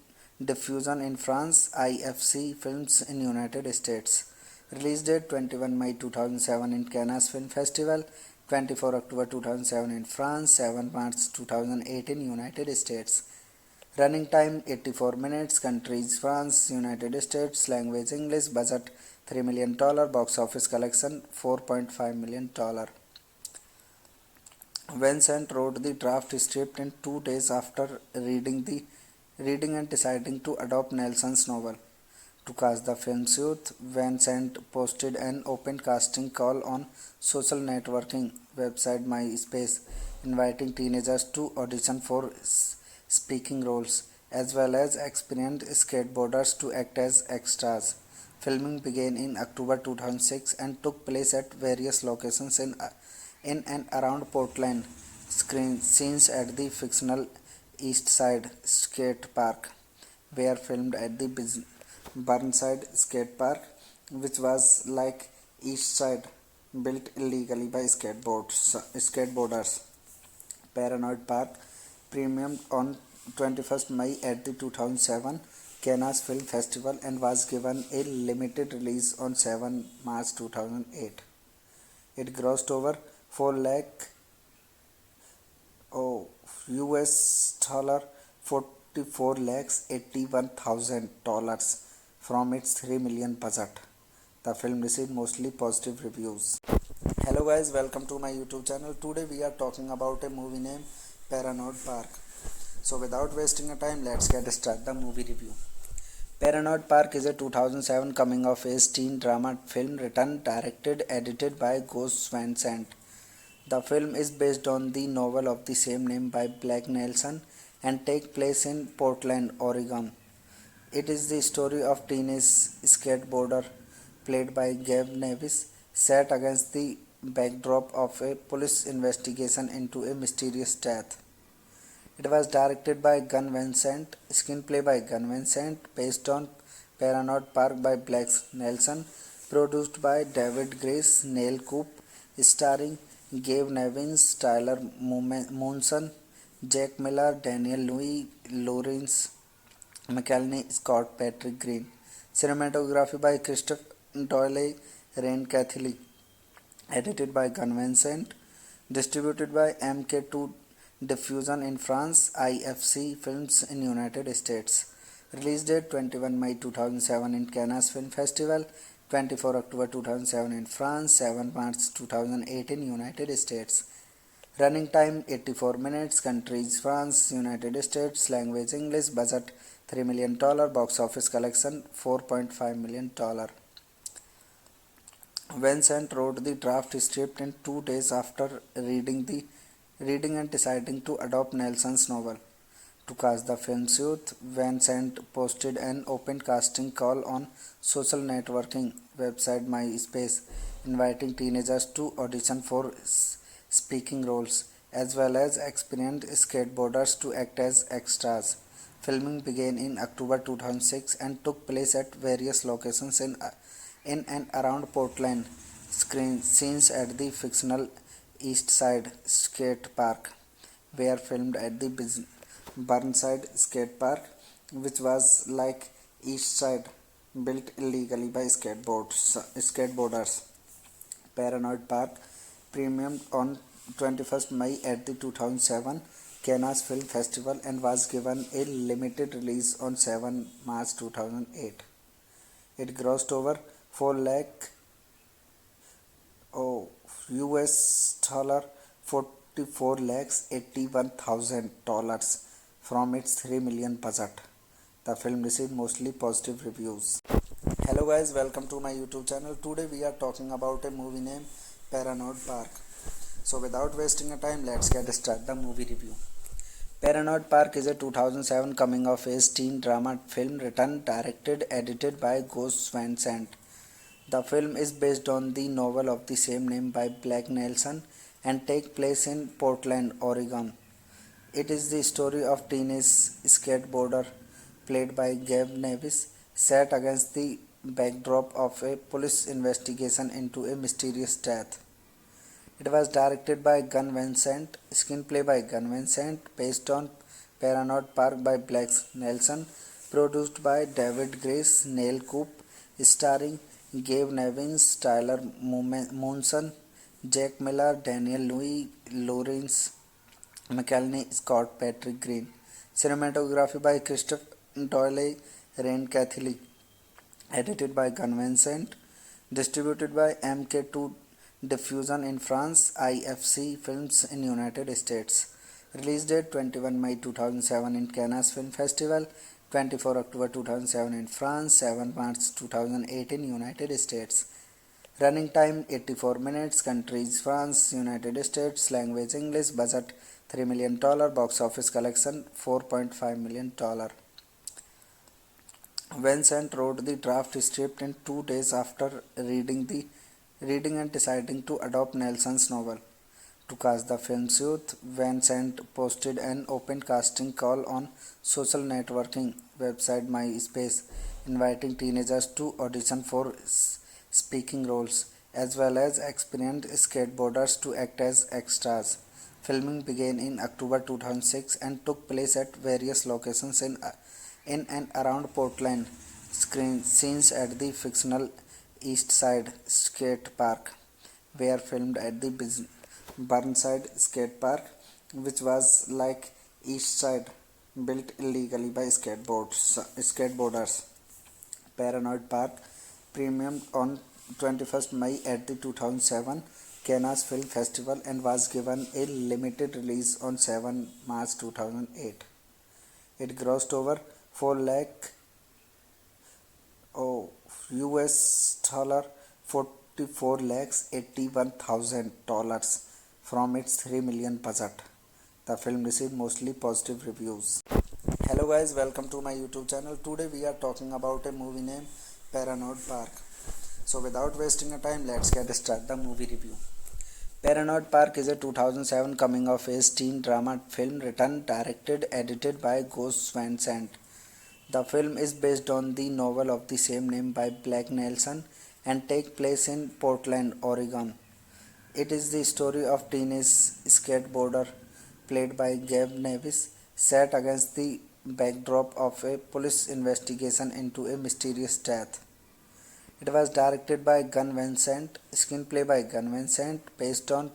Diffusion in France, IFC Films in United States. Release date 21 May 2007 in Cannes Film Festival, 24 October 2007 in France, 7 March 2008 in United States. Running time 84 minutes, countries France, United States, language English, budget $3 million, box office collection $4.5 million. Vincent wrote the draft script in 2 days after reading and deciding to adopt Nelson's novel. To cast the film's youth, Vincent posted an open casting call on social networking website MySpace, inviting teenagers to audition for speaking roles, as well as experienced skateboarders to act as extras. Filming began in October 2006 and took place at various locations in and around Portland. Scenes at the fictional East Side Skate Park were filmed at the Burnside Skate Park, which was like East Side, built illegally by skateboarders. Paranoid Park premiered on 21st May at the 2007 Cannes Film Festival and was given a limited release on 7 March 2008. It grossed over 4 lakh US dollar 44 lakhs $81,000 from its 3 million budget. The film received mostly positive reviews. Hello guys, welcome to my YouTube channel. Today we are talking about a movie named Paranoid Park. So without wasting a time, let's get started the movie review. Paranoid Park is a 2007 coming-of-age teen drama film written, directed, edited by Gus Van Sant. The film is based on the novel of the same name by Blake Nelson and takes place in Portland, Oregon. It is the story of teenage skateboarder played by Gabe Nevis, set against the backdrop of a police investigation into a mysterious death. It was directed by Gun Vincent, screenplay by Gun Vincent, based on Paranoid Park by Blake Nelson, produced by David Grace, Neil Coop, starring Gabe Nevins, Tyler Monson, Jack Miller, Daniel Louis, Lawrence McElhenney, Scott Patrick Green. Cinematography by Christopher Doyle, Rain Catholic. Edited by Gun Vincent. Distributed by MK2 Diffusion in France, IFC Films in United States. Release date 21 May 2007 in Cannes Film Festival, 24 October 2007 in France, 7 March 2008 in United States. Running time 84 minutes, countries France, United States, language English, budget $3 million, box office collection $4.5 million. Vincent wrote the draft script in 2 days after reading and deciding to adopt Nelson's novel. To cast the film's youth, Vincent posted an open casting call on social networking website MySpace, inviting teenagers to audition for speaking roles, as well as experienced skateboarders to act as extras. Filming began in October 2006 and took place at various locations in and around Portland. Scenes at the fictional East Side Skate Park were filmed at the Burnside Skate Park, which was like East Side, built illegally by skateboarders. Paranoid Park premiered on 21st May at the 2007 Cannes Film Festival and was given a limited release on 7 March 2008. It grossed over 4 lakh US dollar 44 lakhs $81,000 from its 3 million budget. The film received mostly positive reviews. Hello guys, welcome to my YouTube channel. Today we are talking about a movie named Paranoid Park. So without wasting a time, let's get started the movie review. Paranoid Park is a 2007 coming-of-age teen drama film written, directed, edited by Gus Van Sant. The film is based on the novel of the same name by Blake Nelson and takes place in Portland, Oregon. It is the story of teenage skateboarder played by Gabe Nevis, set against the backdrop of a police investigation into a mysterious death. It was directed by Gun Vincent, screenplay by Gun Vincent, based on Paranoid Park by Blake Nelson, produced by David Grace, Neil Coop, starring Gabe Nevins, Tyler Monson, Jack Miller, Daniel Louis, Lawrence McElhenney, Scott Patrick Green. Cinematography by Christopher Doyle, Rain Catholic. Edited by Gun Vincent. Distributed by MK2 Diffusion in France, IFC Films in United States. Release date 21 May 2007 in Cannes Film Festival, 24 October 2007 in France, 7 March 2008 in United States. Running time 84 minutes. Countries France, United States. Language English. Budget $3 million. Box office collection $4.5 million. Vincent wrote the draft script in 2 days after reading and deciding to adopt Nelson's novel. To cast the film's youth, Vincent posted an open casting call on social networking website MySpace, inviting teenagers to audition for speaking roles, as well as experienced skateboarders to act as extras. Filming began in October 2006 and took place at various locations in and around Portland. Scenes at the fictional East Side Skate Park were filmed at the Burnside Skate Park, which was like East Side, built illegally by skateboarders. Paranoid Park premiered on 21st May at the 2007 Cannes Film Festival and was given a limited release on 7 March 2008. It grossed over 4 lakh US dollar 44 lakhs $81,000 from its 3 million budget. The film received mostly positive reviews. Hello guys, welcome to my YouTube channel. Today we are talking about a movie named Paranoid Park. So without wasting a time, let's get started the movie review. Paranoid Park is a 2007 coming of age teen drama film written, directed, edited by Gus Van Sant. The film is based on the novel of the same name by Blake Nelson and takes place in Portland, Oregon. It is the story of teenage skateboarder played by Gabe Nevis, set against the backdrop of a police investigation into a mysterious death. It was directed by Gun Vincent, screenplay by Gun Vincent, based on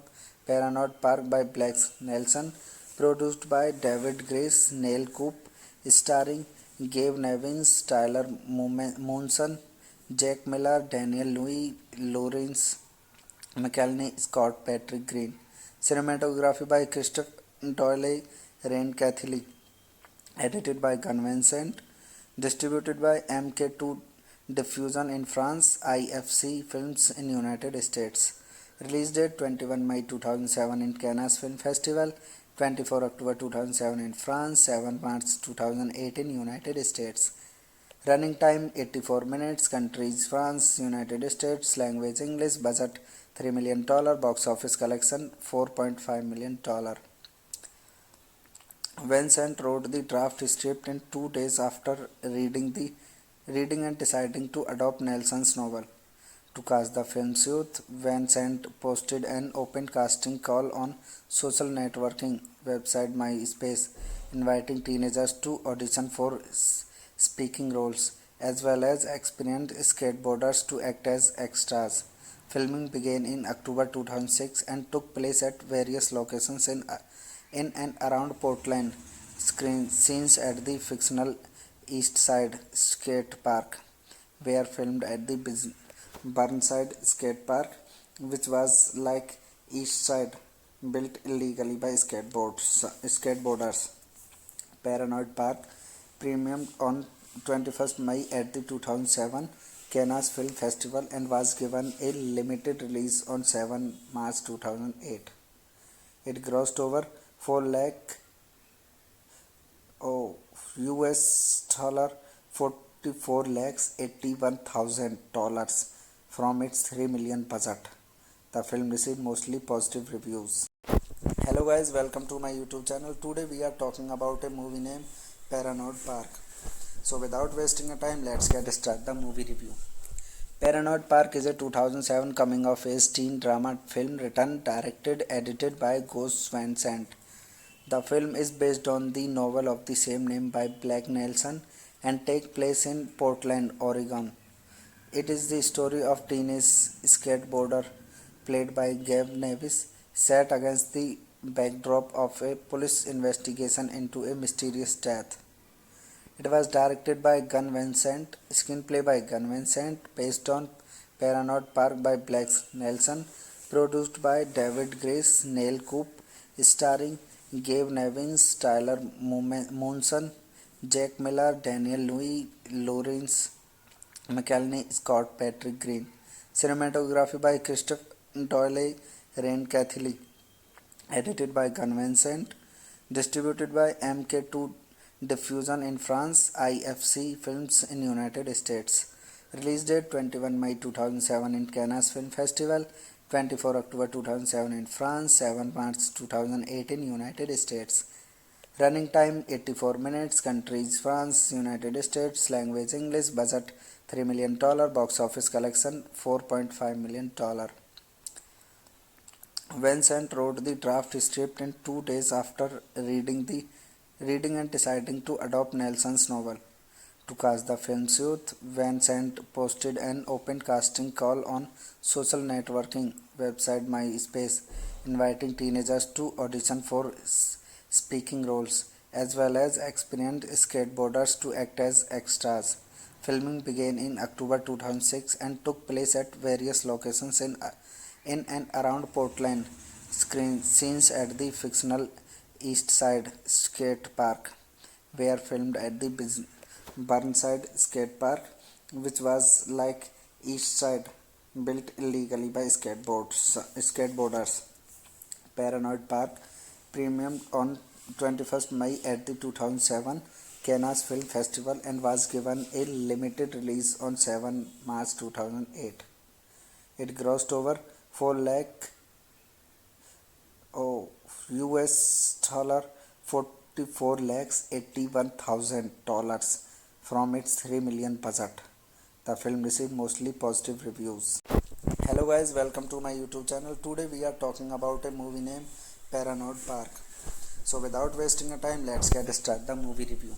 Paranoid Park by Blake Nelson, produced by David Grace, Neil Coop, starring Gabe Nevins, Tyler Monson, Jack Miller, Daniel Louis, Lawrence McElhenney, Scott Patrick Green. Cinematography by Christopher Doyle, Rain Cathily. Edited by Gun Vincent. Distributed by MK2 Diffusion in France, IFC Films in United States. Release date 21 May 2007 in Cannes Film Festival, 24 October 2007 in France, 7 March 2008 in United States. Running time 84 minutes. Countries France, United States. Language English. Budget $3 million. Box office collection $4.5 million. Vincent wrote the draft script in 2 days after reading and deciding to adopt Nelson's novel. To cast the film's youth, Vincent posted an open casting call on social networking website MySpace, inviting teenagers to audition for speaking roles, as well as experienced skateboarders to act as extras. Filming began in October 2006 and took place at various locations in and around Portland. Scenes at the fictional East Side Skate Park were filmed at the Burnside Skate Park, which was like East Side, built illegally by skateboarders. Paranoid Park premiered on 21st May at the 2007 Cannes Film Festival and was given a limited release on 7 March 2008. It grossed over 4 lakh US dollar 44 lakhs $81,000 from its 3 million budget. The film received mostly positive reviews. Hello guys, welcome to my YouTube channel. Today we are talking about a movie named Paranoid Park. So without wasting a time, let's get started the movie review. Paranoid Park is a 2007 coming of age teen drama film written, directed, edited by Gus Van Sant. The film is based on the novel of the same name by Blake Nelson and takes place in Portland, Oregon. It is the story of teenage skateboarder played by Gabe Nevis, set against the backdrop of a police investigation into a mysterious death. It was directed by Gun Vincent, screenplay by Gun Vincent, based on Paranoid Park by Blake Nelson, produced by David Grace, Neil Coop, starring Gabe Nevins, Tyler Monson, Jack Miller, Daniel Louis, Lawrence McElhenney, Scott Patrick Green. Cinematography by Christophe Doyle Rain Catholic. Edited by Gun Vincent. Distributed by MK2 Diffusion in France, IFC Films in United States. Release date 21 May 2007 in Cannes Film Festival, 24 October 2007 in France, 7 March 2008 in United States. Running time 84 minutes. Countries France, United States. Language English. Budget $3 million. Box office collection $4.5 million. Vincent wrote the draft script in 2 days after reading and deciding to adopt Nelson's novel. To cast the film's youth, Vincent posted an open casting call on social networking website MySpace, inviting teenagers to audition for speaking roles, as well as experienced skateboarders to act as extras. Filming began in October 2006 and took place at various locations in and around Portland. Scenes at the fictional East Side Skate Park were filmed at the Burnside Skate Park, which was like East Side, built illegally by skateboarders. Paranoid Park premiered on 21st May at the 2007 Cannes Film Festival and was given a limited release on 7 March 2008. It grossed over 4 lakh US dollar 44 lakhs $81,000 from its $3 million budget. The film received mostly positive reviews. Hello guys, welcome to my YouTube channel. Today we are talking about a movie named Paranoid Park. So without wasting a time, let's get started the movie review.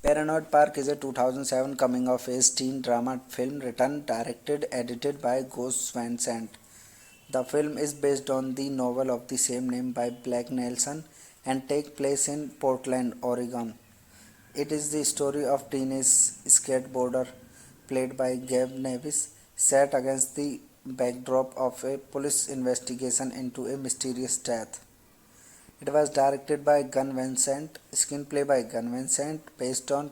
Paranoid Park is a 2007 coming-of-age teen drama film written, directed, edited by Gus Van Sant. The film is based on the novel of the same name by Blake Nelson and takes place in Portland, Oregon. It is the story of teenage skateboarder played by Gabe Nevis, set against the backdrop of a police investigation into a mysterious death. It was directed by Gun Vincent, screenplay by Gun Vincent, based on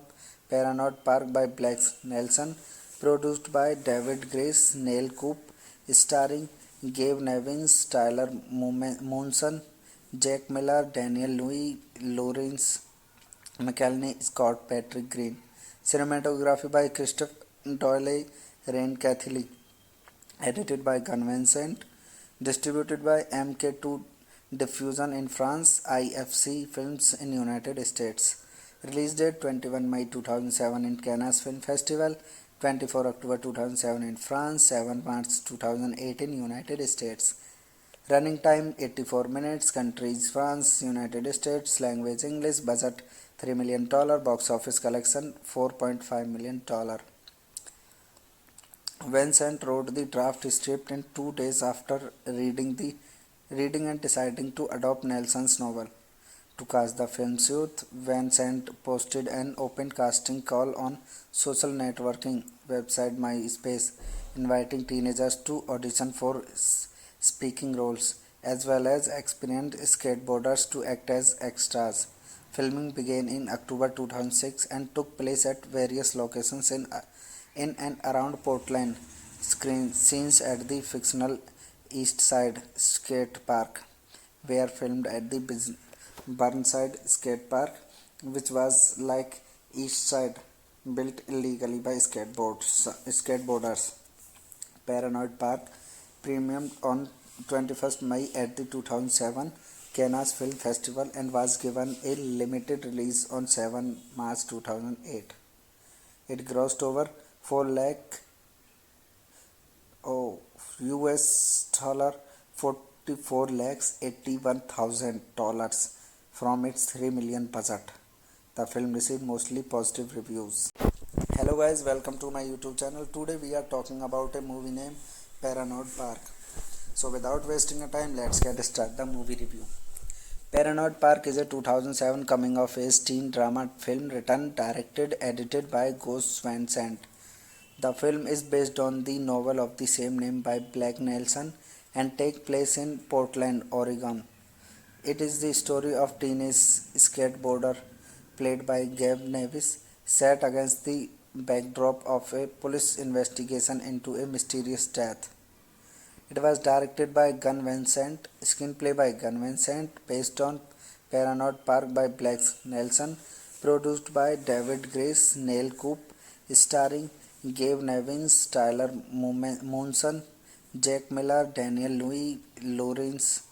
Paranoid Park by Blake Nelson, produced by David Grace, Neil Coop, starring Gabe Nevins, Tyler Monson, Jack Miller, Daniel Louis, Lawrence McElhenney, Scott Patrick Green. Cinematography by Christophe Doyle Rain Catholic. Edited by Gun Vincent. Distributed by MK2 Diffusion in France, IFC Films in United States. Release date 21 May 2007 in Cannes Film Festival, 24 October 2007 in France, 7 March 2008 in United States. Running time 84 minutes. Countries France, United States. Language English. Budget $3 million. Box office collection $4.5 million. Vincent wrote the draft script in 2 days after reading and deciding to adopt Nelson's novel. To cast the film's youth, Vincent posted an open casting call on social networking website MySpace, inviting teenagers to audition for speaking roles, as well as experienced skateboarders to act as extras. Filming began in October 2006 and took place at various locations in and around Portland. Scenes at the fictional East Side Skate Park were filmed at the Burnside Skate Park, which was like East Side, built illegally by skateboarders. Paranoid Park premiered on 21st May at the 2007 Cannes Film Festival and was given a limited release on 7 March 2008. It grossed over 4 lakh US dollar 44 lakhs $81,000 from its $3 million budget. The film received mostly positive reviews. Hello guys, welcome to my YouTube channel. Today we are talking about a movie named Paranoid Park. So without wasting a time, let's get started the movie review. Paranoid Park is a 2007 coming-of-age teen drama film written, directed, edited by Gus Van Sant. The film is based on the novel of the same name by Blake Nelson and takes place in Portland, Oregon. It is the story of teenage skateboarder played by Gabe Nevis, set against the backdrop of a police investigation into a mysterious death. It was directed by Gun Vincent, screenplay by Gun Vincent, based on Paranoid Park by Blake Nelson, produced by David Grace, Neil Coop, starring Gabe Nevins, Tyler Monson, Jack Miller, Daniel Louis, Lawrence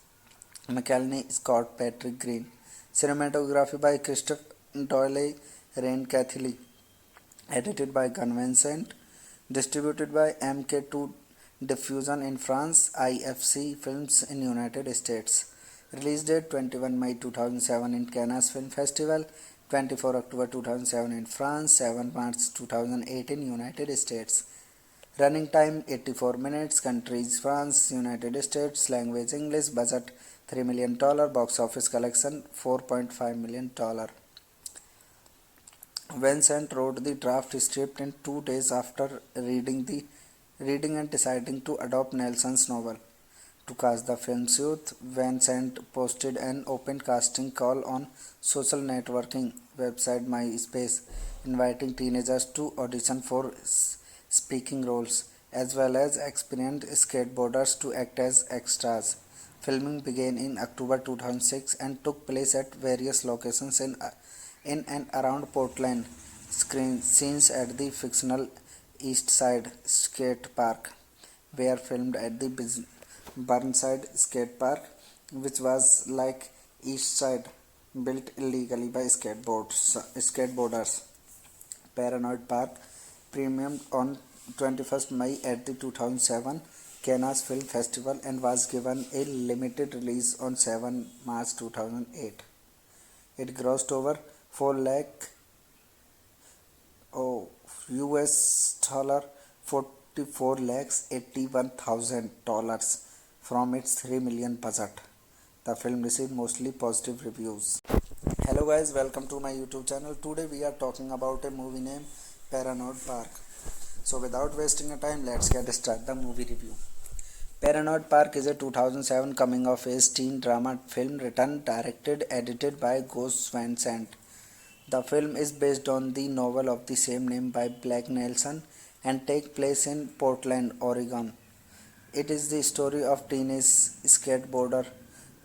McElhenney, Scott Patrick Green. Cinematography by Christopher Doyle, Rain Catholic. Edited by Gun Vincent. Distributed by MK2 Diffusion in France, IFC Films in United States. Release date 21 May 2007 in Cannes Film Festival, 24 October 2007 in France, 7 March 2008 in United States. Running time 84 minutes. Countries France, United States. Language English. Budget $3 million. Box office collection $4.5 million. Vincent wrote the draft script in 2 days after reading and deciding to adopt Nelson's novel. To cast the film's youth, Vincent posted an open casting call on social networking website MySpace, inviting teenagers to audition for speaking roles, as well as experienced skateboarders to act as extras. Filming began in October 2006 and took place at various locations in and around Portland. Scenes at the fictional East Side Skate Park were filmed at the Burnside Skate Park, which was like East Side, built illegally by skateboarders. Paranoid Park premiered on 21st May at the 2007 Cannes Film Festival and was given a limited release on 7 March 2008. It grossed over 4 lakh US dollar 44 lakhs $81,000 from its $3 million budget. The film received mostly positive reviews. Hello guys, welcome to my YouTube channel. Today we are talking about a movie named Paranoid Park. So without wasting a time, let's get started the movie review. Paranoid Park is a 2007 coming-of-age teen drama film written, directed, edited by Gus Van Sant. The film is based on the novel of the same name by Blake Nelson and takes place in Portland, Oregon. It is the story of teenage skateboarder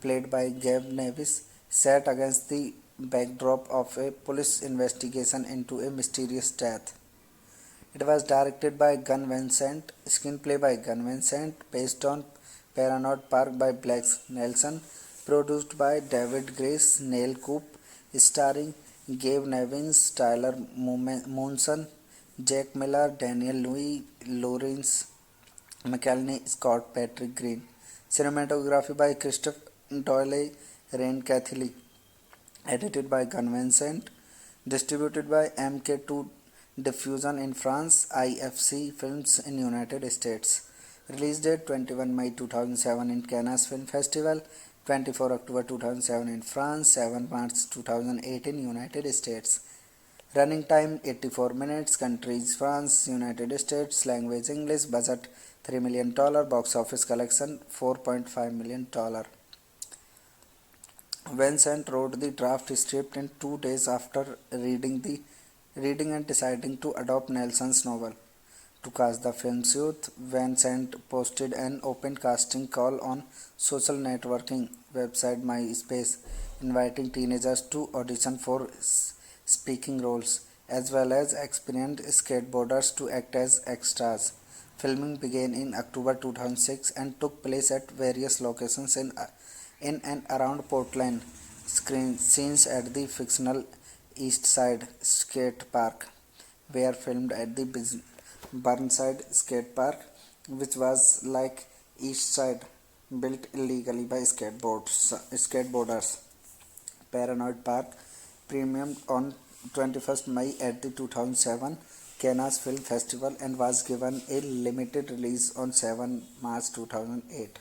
played by Gabe Nevis, set against the backdrop of a police investigation into a mysterious death. It was directed by Gun Vincent, screenplay by Gun Vincent, based on Paranoid Park by Blake Nelson, produced by David Grace, Neil Coop, starring Gabe Nevins, Tyler Monson, Jack Miller, Daniel Louis, Lawrence McElhenney, Scott Patrick Green. Cinematography by Christopher Doyle, Rain Catholic. Edited by Gun Vincent. Distributed by MK2 Diffusion in France, IFC Films in United States. Release date 21 May 2007 in Cannes Film Festival, 24 October 2007 in France, 7 March 2008 in United States. Running time 84 minutes. Countries France, United States. Language English. Budget $3 million. Box office collection $4.5 million. Vincent wrote the draft script in 2 days after reading and deciding to adopt Nelson's novel. To cast the film's youth, Vincent posted an open casting call on social networking website MySpace, inviting teenagers to audition for speaking roles, as well as experienced skateboarders to act as extras. Filming began in October 2006 and took place at various locations in and around Portland. Scenes at the fictional East Side Skate Park were filmed at the Burnside Skate Park, which was like East Side, built illegally by skateboarders. Paranoid Park premiered on 21st May at the 2007 Cannes Film Festival and was given a limited release on 7 March 2008.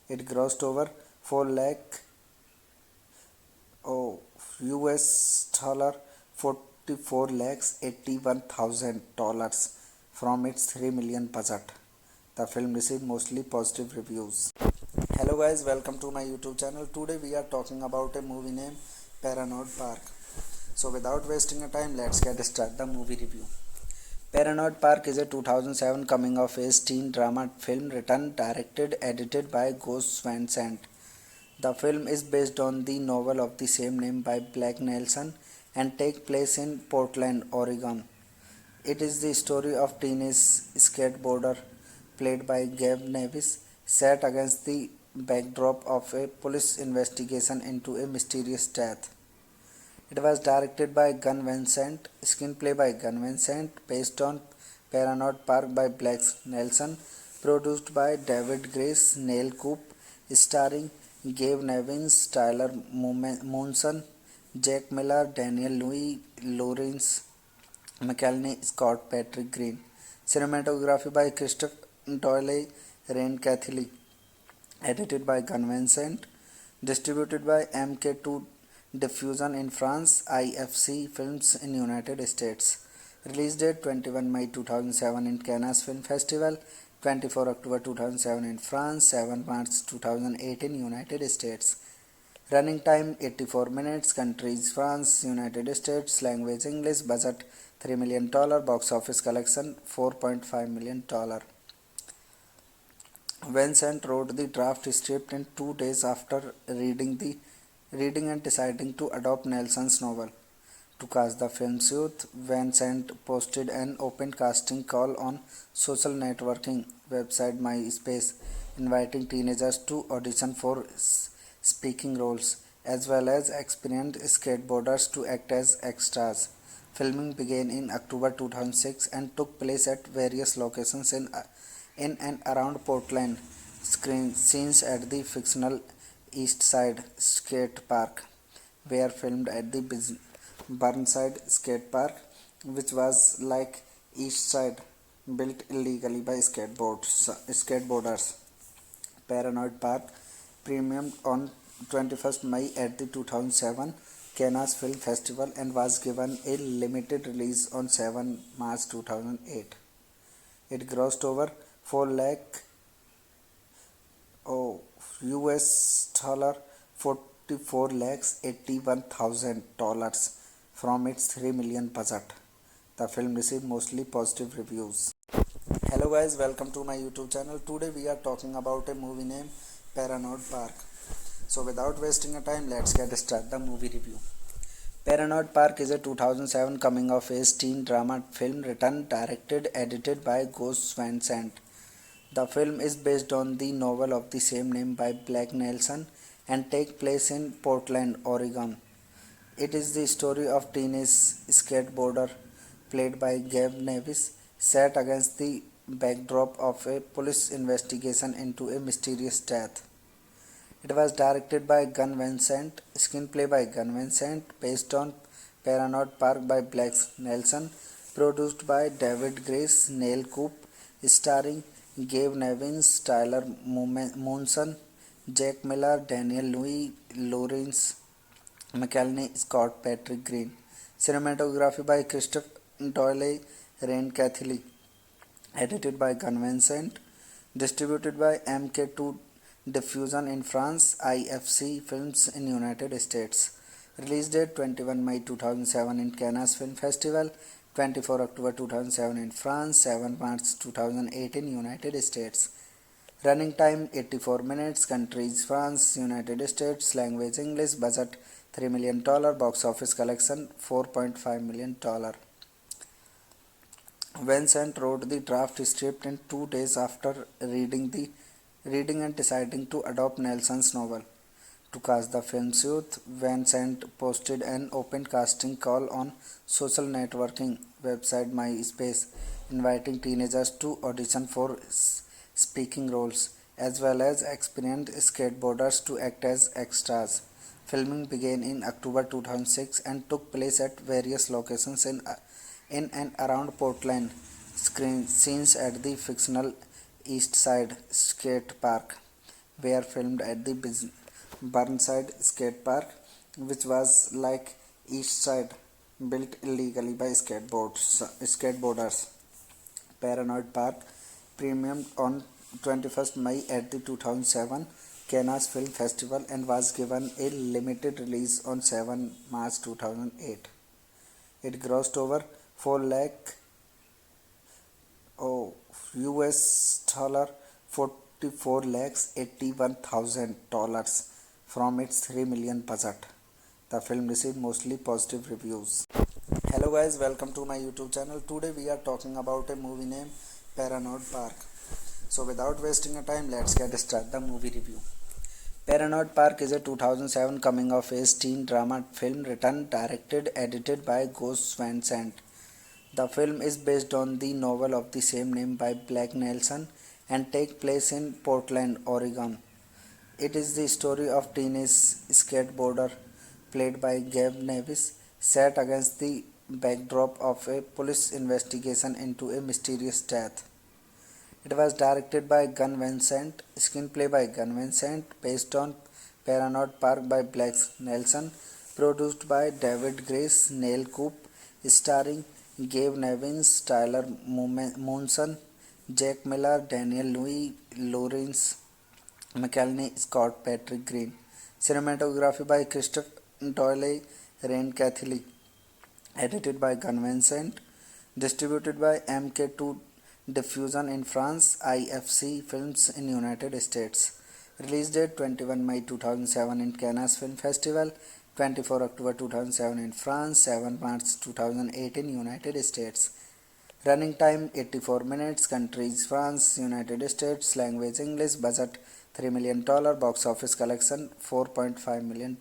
It grossed over 4 lakh US dollar 44 lakhs $81,000 from its $3 million budget. The film received mostly positive reviews. Hello guys, welcome to my YouTube channel. Today we are talking about a movie named Paranoid Park. So without wasting a time, let's get started the movie review. Paranoid Park is a 2007 coming-of-age teen drama film written, directed, edited by Gus Van Sant. The film is based on the novel of the same name by Blake Nelson and takes place in Portland, Oregon. It is the story of teenage skateboarder played by Gabe Nevis set against the backdrop of a police investigation into a mysterious death. It was directed by Gun Vincent, screenplay by Gun Vincent, based on Paranoid Park by Blake Nelson, produced by David Grace, Neil Coop, starring Gabe Nevins, Tyler Monson, Jack Miller, Daniel Louis, Lawrence McElhenney, Scott Patrick Green. Cinematography by Christopher Doyle, Rain Catholic. Edited by Gun Vincent. Distributed by MK2 Diffusion in France, IFC Films in United States. Release date 21 May 2007 in Cannes Film Festival, 24 October 2007 in France, 7 March 2008 in United States. Running time 84 minutes. Countries France, United States. Language English. Budget $3 million. Box office collection $4.5 million. Vincent wrote the draft script in 2 days after reading and deciding to adopt Nelson's novel. To cast the film's youth, Vincent posted an open casting call on social networking website MySpace, inviting teenagers to audition for speaking roles, as well as experienced skateboarders to act as extras. Filming began in October 2006 and took place at various locations in and around Portland. Scenes at the fictional East Side Skate Park were filmed at the Burnside Skate Park, which was like East Side, built illegally by skateboarders. Paranoid Park premiered on 21st May at the 2007 Cannes Film Festival and was given a limited release on 7 March 2008. It grossed over 4 lakh US dollar 44 lakhs $81,000 from its 3 million budget. The film received mostly positive reviews. Hello guys, welcome to my YouTube channel. Today we are talking about a movie named Paranoid Park. So without wasting a time, let's get started the movie review. Paranoid Park is a 2007 coming-of-age teen drama film written, directed, edited by Gus Van Sant. The film is based on the novel of the same name by Blake Nelson and takes place in Portland, Oregon. It is the story of teenage skateboarder played by Gabe Nevis set against the backdrop of a police investigation into a mysterious death. It was directed by Gun Vincent, screenplay by Gun Vincent, based on Paranoid Park by Blake Nelson, produced by David Grace, Neil Coop, starring Gabe Nevins, Tyler Monson, Jack Miller, Daniel Louis, Lawrence McElhenney, Scott Patrick Green. Cinematography by Christopher Doyle, Rain Catholic. Edited by Gun Vincent. Distributed by MK2 Diffusion in France, IFC Films in United States. Release date 21 May 2007 in Cannes Film Festival, 24 October 2007 in France, 7 March 2008 in United States. Running time 84 minutes. Countries France, United States. Language English. Budget $3 million. Box office collection $4.5 million. Vincent wrote the draft script in 2 days after reading and deciding to adopt Nelson's novel. To cast the film's youth, Vincent posted an open casting call on social networking website MySpace, inviting teenagers to audition for speaking roles, as well as experienced skateboarders to act as extras. Filming began in October 2006 and took place at various locations in and around Portland. Scenes at the fictional East Side Skate Park were filmed at the Burnside Skate Park, which was like East Side, built illegally by skateboarders. Paranoid Park premiered on 21st May at the 2007 Cannes Film Festival and was given a limited release on 7 March 2008. It grossed over 4 lakh Oh, US dollar 44 lakhs $81,000 from its 3 million budget. The film received mostly positive reviews. Hello guys, welcome to my YouTube channel. Today we are talking about a movie named Paranoid Park. So without wasting a time, let's get started the movie review. Paranoid Park is a 2007 coming of age teen drama film written, directed, edited by Gus Van Sant. The film is based on the novel of the same name by Blake Nelson and takes place in Portland, Oregon. It is the story of teenage skateboarder played by Gabe Nevis set against the backdrop of a police investigation into a mysterious death. It was directed by Gun Vincent, screenplay by Gun Vincent, based on Paranoid Park by Blake Nelson, produced by David Grace, Neil Coop, starring Gabe Nevins, Tyler Monson, Jack Miller, Daniel Louis, Lawrence McElhenney, Scott Patrick Green. Cinematography by Christopher Doyle, Rain Catholic. Edited by Gun Vincent. Distributed by MK2 Diffusion in France, IFC Films in United States. Release date 21 May 2007 in Cannes Film Festival, 24 October 2007 in France, 7 March 2008 in United States. Running time 84 minutes, countries France, United States, language English, budget $3 million, box office collection $4.5 million.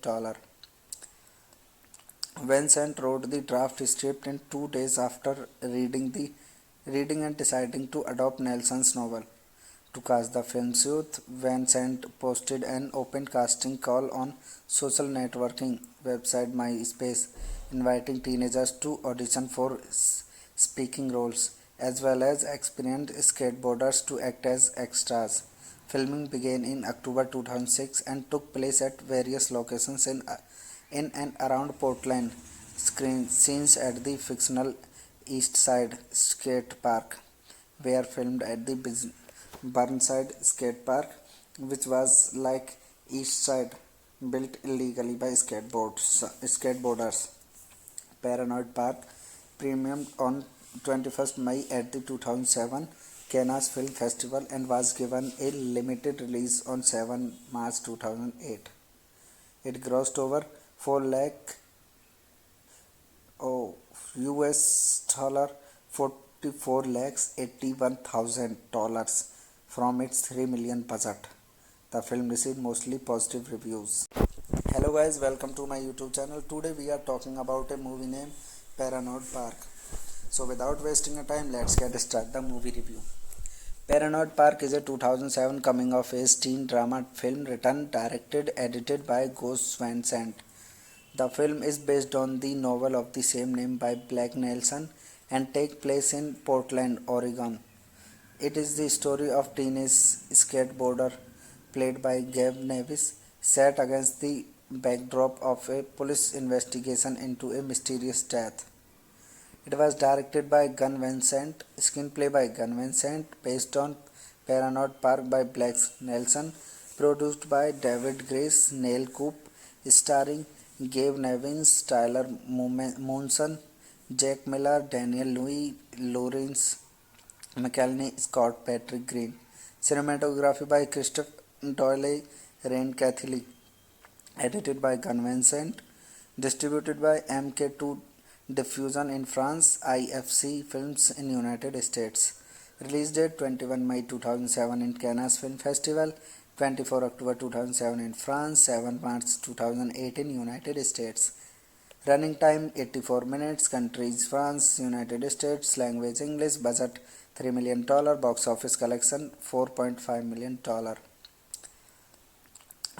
Vincent wrote the draft script in 2 days after reading and deciding to adopt Nelson's novel. To cast the film's youth, Vincent posted an open casting call on social networking website MySpace, inviting teenagers to audition for speaking roles, as well as experienced skateboarders to act as extras. Filming began in October 2006 and took place at various locations in and around Portland. Scenes at the fictional East Side Skate Park were filmed at the Burnside Skate Park, which was like East Side, built illegally by skateboarders. Paranoid Park premiered on 21st May at the 2007 Cannes Film Festival and was given a limited release on 7 March 2008. It grossed over 4 lakh US dollar 44 lakhs $81,000 from its 3 million budget. The film received mostly positive reviews. Hello guys, welcome to my YouTube channel. Today we are talking about a movie named Paranoid Park. So without wasting a time, let's get started the movie review. Paranoid Park is a 2007 coming of age teen drama film written, directed, edited by Gus Van Sant. The film is based on the novel of the same name by Blake Nelson and takes place in Portland, Oregon. It is the story of teenage skateboarder played by Gabe Nevis set against the backdrop of a police investigation into a mysterious death. It was directed by Gun Vincent, screenplay by Gun Vincent, based on Paranoid Park by Blake Nelson, produced by David Grace, Neil Coop, starring Gabe Nevins, Tyler Monson, Jack Miller, Daniel Louis, Lawrence McElhenney, Scott Patrick Green. Cinematography by Christopher Doyle, Rain Catholic. Edited by Gun Vincent. Distributed by MK2 Diffusion in France, IFC Films in United States. Release date 21 May 2007 in Cannes Film Festival, 24 October 2007 in France, 7 March 2008 in United States. Running time 84 minutes, countries France, United States, language English, budget $3 million, box office collection $4.5 million.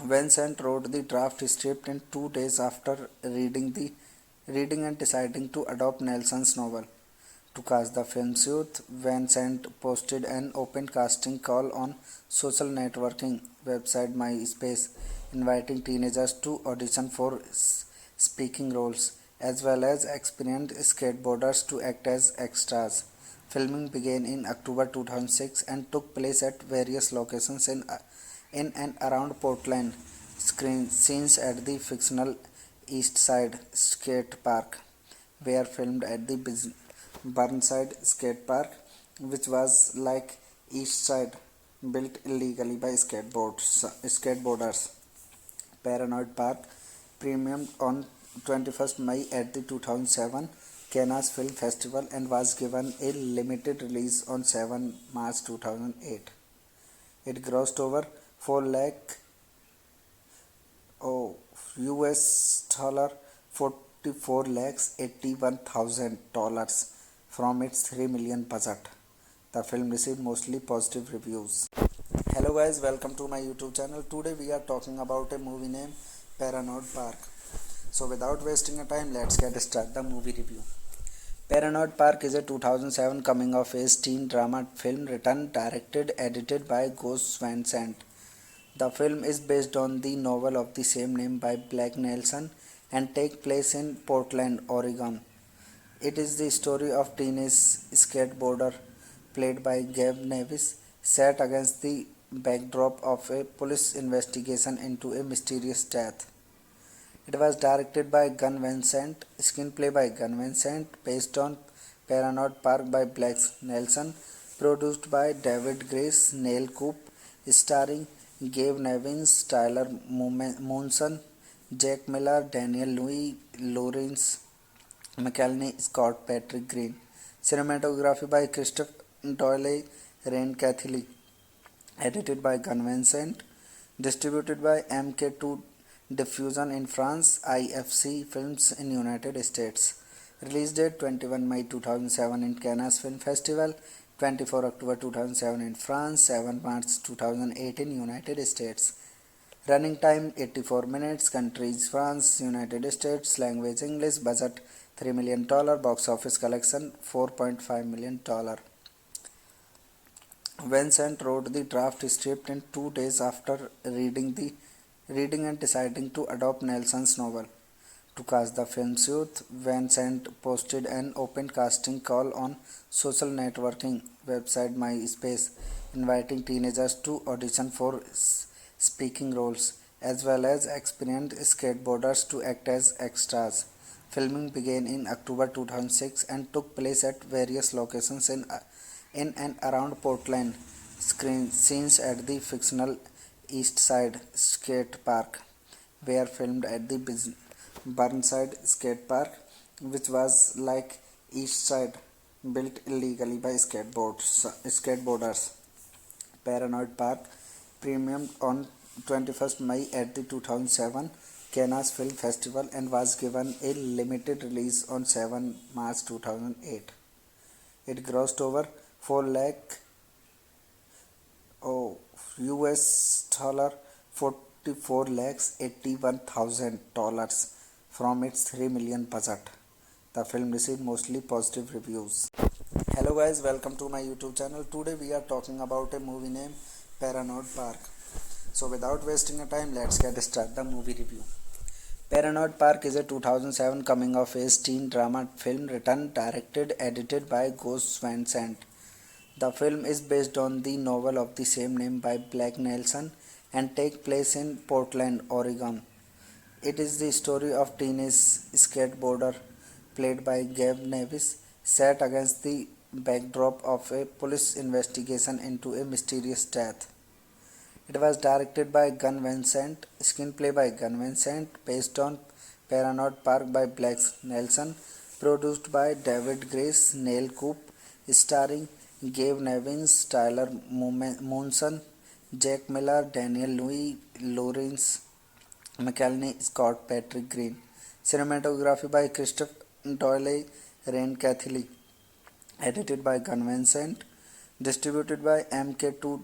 Vincent wrote the draft script in 2 days after reading and deciding to adopt Nelson's novel. To cast the film's youth, Vincent posted an open casting call on social networking website MySpace, inviting teenagers to audition for speaking roles, as well as experienced skateboarders to act as extras. Filming began in October 2006 and took place at various locations in and around Portland. Scenes at the fictional East Side Skate Park were filmed at the Burnside Skate Park, which was like East Side, built illegally by skateboarders. Paranoid Park premiered on 21st May at the 2007 Cannes Film Festival and was given a limited release on 7 March 2008. It grossed over 4 lakh US dollar 44 lakhs $81,000 from its 3 million budget. The film received mostly positive reviews. Hello guys, welcome to my YouTube channel. Today we are talking about a movie named Paranoid Park. So without wasting a time, let's get started the movie review. Paranoid Park is a 2007 coming-of-age teen drama film written, directed, edited by Gus Van Sant. The film is based on the novel of the same name by Blake Nelson and takes place in Portland, Oregon. It is the story of teenage skateboarder played by Gabe Nevis set against the backdrop of a police investigation into a mysterious death. It was directed by Gun Vincent, screenplay by Gun Vincent, based on Paranoid Park by Blake Nelson, produced by David Grace, Neil Coop, starring Gabe Nevins, Tyler Monson, Jack Miller, Daniel Louis, Lawrence McElhenney, Scott Patrick Green. Cinematography by Christophe Doyle, Rain Cathily. Edited by Gun Vincent. Distributed by MK2 Diffusion in France, IFC Films in United States. Release date 21 May 2007 in Cannes Film Festival, 24 October 2007 in France, 7 March 2008 in United States. Running time 84 minutes, countries France, United States, language English, budget $3 million, box office collection $4.5 million. Vincent wrote the draft script in 2 days after reading and deciding to adopt Nelson's novel. To cast the film's youth, Vincent posted an open casting call on social networking website MySpace, inviting teenagers to audition for speaking roles, as well as experienced skateboarders to act as extras. Filming began in October 2006 and took place at various locations in and around Portland. Scenes at the fictional East Side Skate Park were filmed at the Burnside Skate Park, which was like East Side, built illegally by skateboarders. Paranoid Park premiered on 21st May at the 2007 Cannes Film Festival and was given a limited release on 7 March 2008. It grossed over 4 lakh US dollar 44 lakhs $81,000 from its 3 million budget. The film received mostly positive reviews. Hello guys, welcome to my YouTube channel. Today we are talking about a movie named Paranoid Park. So without wasting a time, let's get started the movie review. Paranoid Park is a 2007 coming-of-age teen drama film written, directed, edited by Gus Van Sant. The film is based on the novel of the same name by Blake Nelson and takes place in Portland, Oregon. It is the story of teenage skateboarder played by Gabe Nevis set against the backdrop of a police investigation into a mysterious death. It was directed by Gun Vincent, screenplay by Gun Vincent, based on Paranoid Park by Blake Nelson, produced by David Grace, Neil Coop, starring Gabe Nevins, Tyler Monson, Jack Miller, Daniel Louis, Lawrence McElhenney, Scott Patrick Green. Cinematography by Christophe Doyle, Rain Cathily. Edited by Gun Vincent. Distributed by MK2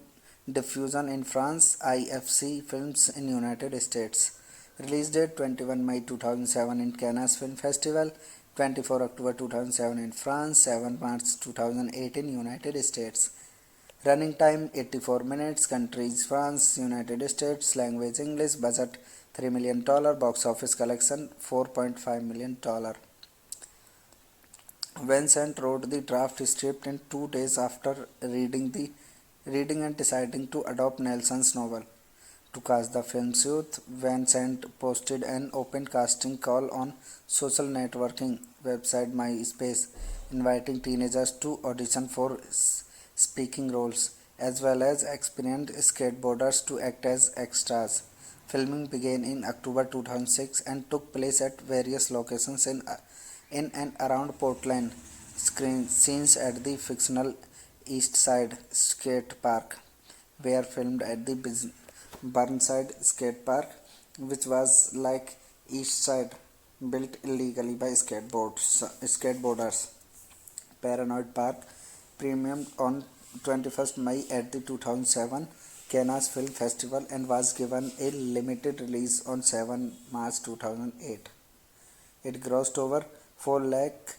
Diffusion in France, IFC Films in United States. Release date 21 May 2007 in Cannes Film Festival, 24 October 2007 in France, 7 March 2008 in United States. Running time 84 minutes, countries France, United States, language English, budget $3 million, box office collection $4.5 million. Vincent wrote the draft script in 2 days after reading and deciding to adopt Nelson's novel. To cast the film's youth, Vincent posted an open casting call on social networking website MySpace, inviting teenagers to audition for speaking roles, as well as experienced skateboarders to act as extras. Filming began in October 2006 and took place at various locations in and around Portland. Scenes at the fictional East Side Skate Park were filmed at the Burnside Skate Park, which was like East Side, built illegally by skateboarders. Paranoid Park premiered on 21st May at the 2007 Cannes Film Festival and was given a limited release on 7 March 2008. It grossed over 4 lakh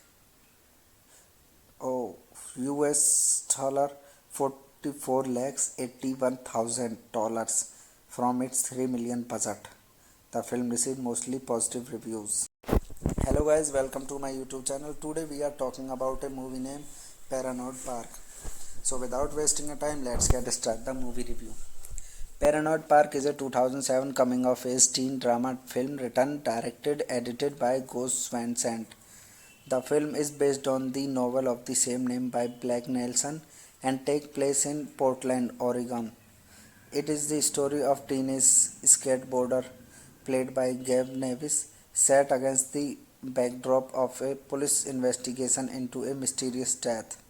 US dollar 44 lakhs $81,000 from its 3 million budget. The film received mostly positive reviews. Hello guys, welcome to my YouTube channel. Today we are talking about a movie named Paranoid Park. So without wasting a time, let's get started the movie review. Paranoid Park is a 2007 coming-of-age teen drama film written, directed, edited by Gus Van Sant. The film is based on the novel of the same name by Blake Nelson and takes place in Portland, Oregon. It is the story of teenage skateboarder played by Gabe Nevis, set against the backdrop of a police investigation into a mysterious death.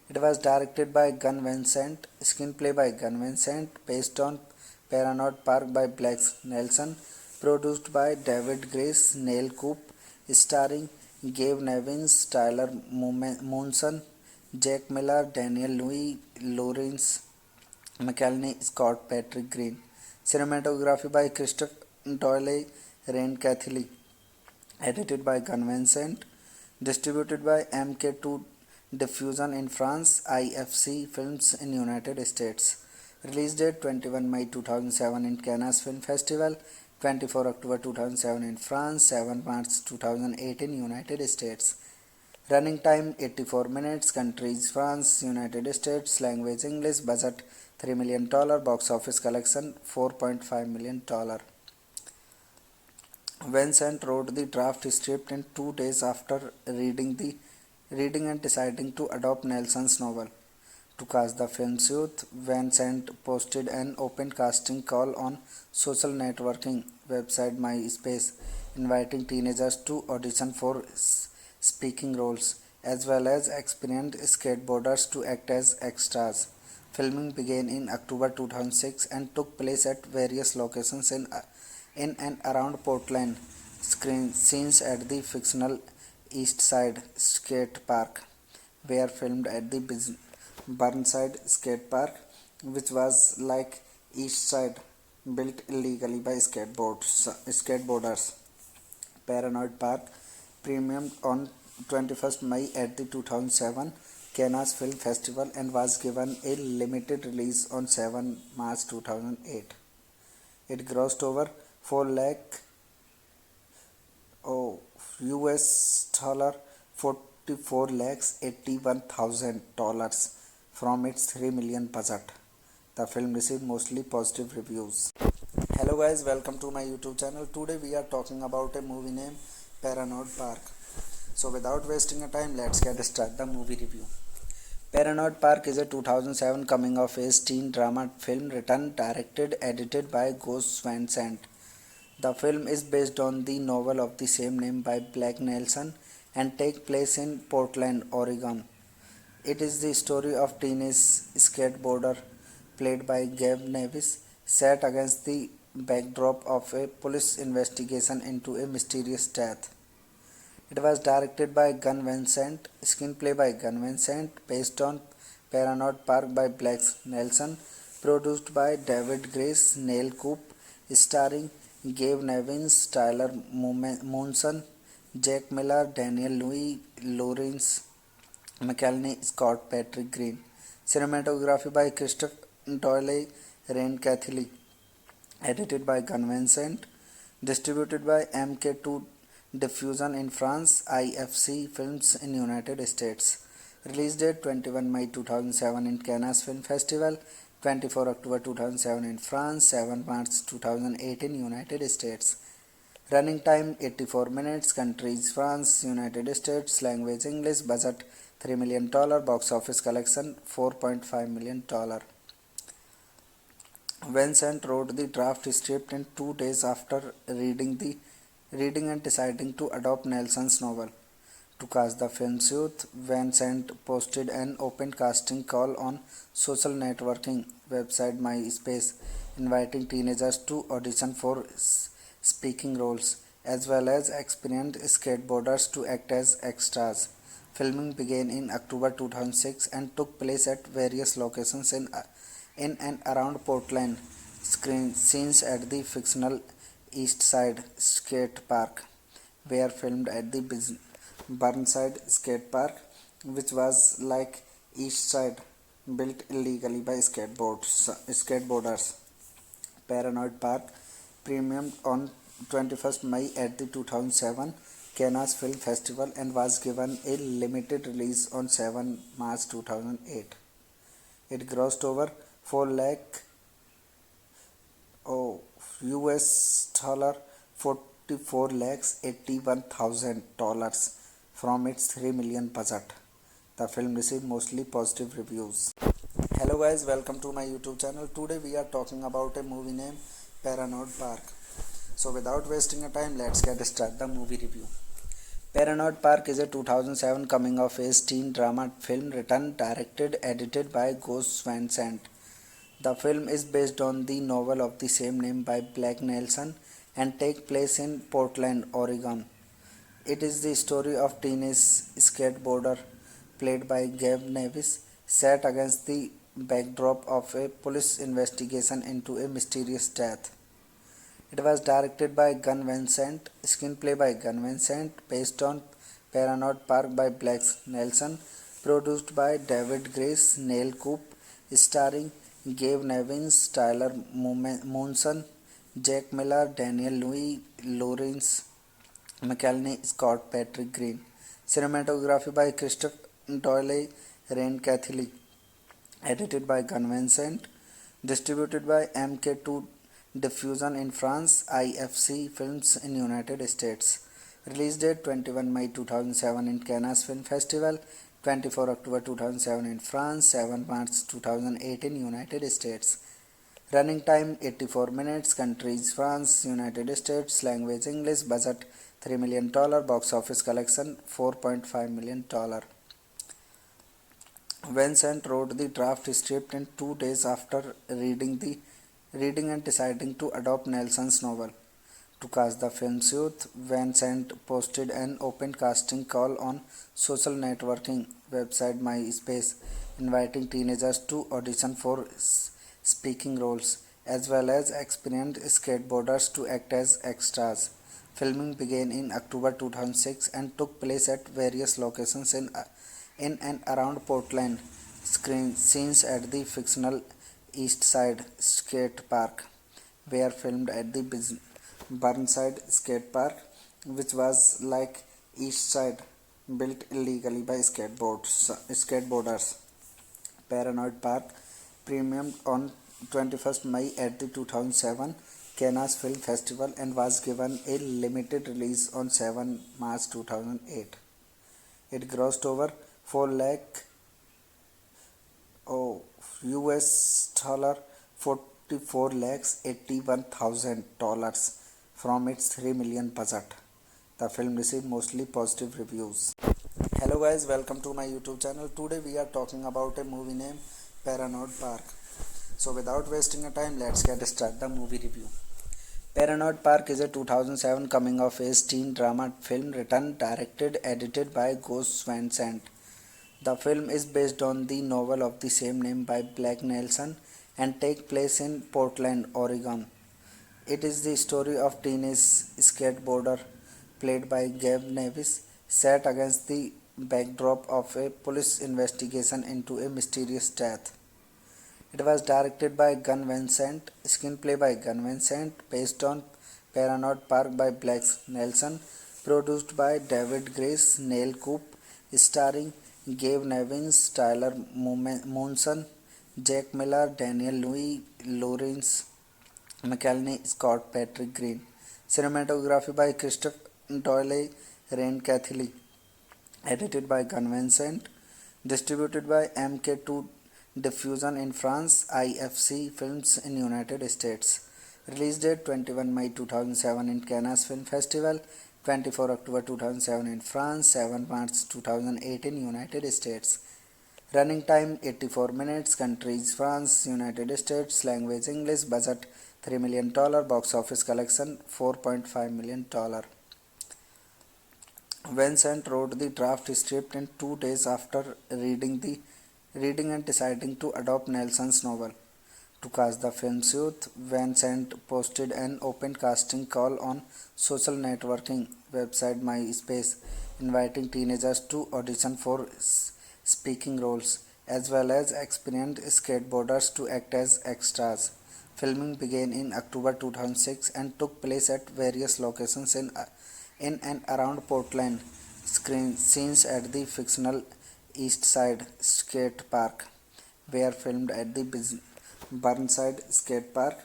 It was directed by Gun Vincent, screenplay by Gun Vincent, based on Paranoid Park by Blake Nelson, produced by David Grace, Neil Coop, starring Gabe Nevins, Tyler Monson, Jack Miller, Daniel Louis, Lawrence McElhenney, Scott Patrick Green. Cinematography by Christopher Doyle, Rain Catholic. Edited by Gun Vincent. Distributed by MK2 Diffusion in France, IFC Films in United States. Release date 21 May 2007 in Cannes Film Festival, 24 October 2007 in France, 7 March 2008 in United States. Running time 84 minutes, countries France, United States, language English, budget $3 million, box office collection $4.5 million. Vincent wrote the draft script in 2 days after reading and deciding to adopt Nelson's novel. To cast the film's youth, Vincent posted an open casting call on social networking website MySpace, inviting teenagers to audition for speaking roles, as well as experienced skateboarders to act as extras. Filming began in October 2006 and took place at various locations in and around Portland. Scenes at the fictional East Side Skate Park were filmed at the Burnside Skate Park, which was like East Side, built illegally by skateboarders. Paranoid Park premiered on 21st May at the 2007 Cannes Film Festival and was given a limited release on 7 March 2008. It grossed over 4 lakh US dollar 44 lakhs $81,000 from its 3 million budget. The film received mostly positive reviews. Hello guys, welcome to my YouTube channel. Today we are talking about a movie named Paranoid Park. So without wasting a time, let's get started the movie review. Paranoid Park is a 2007 coming-of-age teen drama film written, directed, edited by Gus Van Sant. The film is based on the novel of the same name by Blake Nelson and takes place in Portland, Oregon. It is the story of teenage skateboarder played by Gabe Nevis, set against the backdrop of a police investigation into a mysterious death. It was directed by Gun Vincent, screenplay by Gun Vincent, based on Paranoid Park by Blake Nelson, produced by David Grace, Neil Coop, starring Gabe Nevins, Tyler Monson, Jack Miller, Daniel Louis, Lawrence McElhenney, Scott Patrick Green. Cinematography by Christopher Doyle, Rain Catholic. Edited by Gun Vincent. Distributed by MK2 Diffusion in France, IFC Films in United States. Release date 21 May 2007 in Cannes Film Festival, 24 October 2007 in France, 7 March 2008 in United States. Running time 84 minutes. Countries France, United States. Language English. Budget $3 million. Box office collection $4.5 million. Vincent wrote the draft script in 2 days after reading and deciding to adopt Nelson's novel. To cast the film's youth, Vincent posted an open casting call on social networking website MySpace, inviting teenagers to audition for speaking roles, as well as experienced skateboarders to act as extras. Filming began in October 2006 and took place at various locations in and around Portland. Scenes at the fictional East Side Skate Park were filmed at the Burnside Skate Park, which was like East Side, built illegally by skateboarders. Paranoid Park premiered on 21st May at the 2007 Cannes Film Festival and was given a limited release on 7 March 2008. It grossed over 4 lakh US dollar 44 lakhs $81,000 from its 3 million budget. The film received mostly positive reviews. Hello guys, welcome to my YouTube channel. Today we are talking about a movie named Paranoid Park. So without wasting a time, let's get started the movie review. Paranoid Park is a 2007 coming of age teen drama film written, directed, edited by Gus Van Sant. The film is based on the novel of the same name by Blake Nelson and takes place in Portland, Oregon. It is the story of teenage skateboarder played by Gabe Nevis, set against the backdrop of a police investigation into a mysterious death. It was directed by Gun Vincent, screenplay by Gun Vincent, based on Paranoid Park by Blake Nelson, produced by David Grace, Neil Coop, starring Gabe Nevins, Tyler Monson, Jack Miller, Daniel Louis, Lawrence McElhenney, Scott Patrick Green. Cinematography by Christopher Doyle, Rain Catholic. Edited by Gun Vincent. Distributed by MK2 Diffusion in France, IFC Films in United States. Release date 21 May 2007 in Cannes Film Festival, 24 October 2007 in France, 7 March 2008 in United States. Running time 84 minutes. Countries France, United States. Language English. Budget $3 million. Box office collection $4.5 million. Vincent wrote the draft script in 2 days after reading and deciding to adopt Nelson's novel. To cast the film's youth, Vincent posted an open casting call on social networking website MySpace, inviting teenagers to audition for speaking roles, as well as experienced skateboarders to act as extras. Filming began in October 2006 and took place at various locations in and around Portland. Scenes at the fictional East Side Skate Park were filmed at the Burnside Skate Park, which was like East Side, built illegally by skateboarders. Paranoid Park premiered on 21st May at the 2007 Cannes Film Festival and was given a limited release on 7 March 2008. It grossed over 4 lakh US dollar 44 lakhs $81,000 from its 3 million budget. The film received mostly positive reviews. Hello guys, welcome to my YouTube channel. Today we are talking about a movie named Paranoid Park. So without wasting a time, let's get started the movie review. Paranoid Park is a 2007 coming of age teen drama film written, directed, edited by Gus Van Sant. The film is based on the novel of the same name by Blake Nelson and takes place in Portland, Oregon. It is the story of teenage skateboarder played by Gabe Nevis, set against the backdrop of a police investigation into a mysterious death. It was directed by Gun Vincent, screenplay by Gun Vincent, based on Paranoid Park by Blake Nelson, produced by David Grace, Neil Coop, starring Gabe Nevins, Tyler Monson, Jack Miller, Daniel Louis, Lawrence McElhenney, Scott Patrick Green. Cinematography by Christopher Doyle, Rain Cathily. Edited by Gun Vincent. Distributed by MK2 Diffusion in France, IFC Films in United States. Release date 21 May 2007 in Cannes Film Festival, 24 October 2007 in France, 7 March 2008 in United States. Running time 84 minutes. Countries France, United States. Language English. Budget $3 million. Box office collection $4.5 million. Vincent wrote the draft script in 2 days after reading and deciding to adopt Nelson's novel. To cast the film's youth, Vincent posted an open casting call on social networking website MySpace, inviting teenagers to audition for speaking roles, as well as experienced skateboarders to act as extras. Filming began in October 2006 and took place at various locations in and around Portland. Scenes at the fictional East Side Skate Park were filmed at the Burnside Skate Park,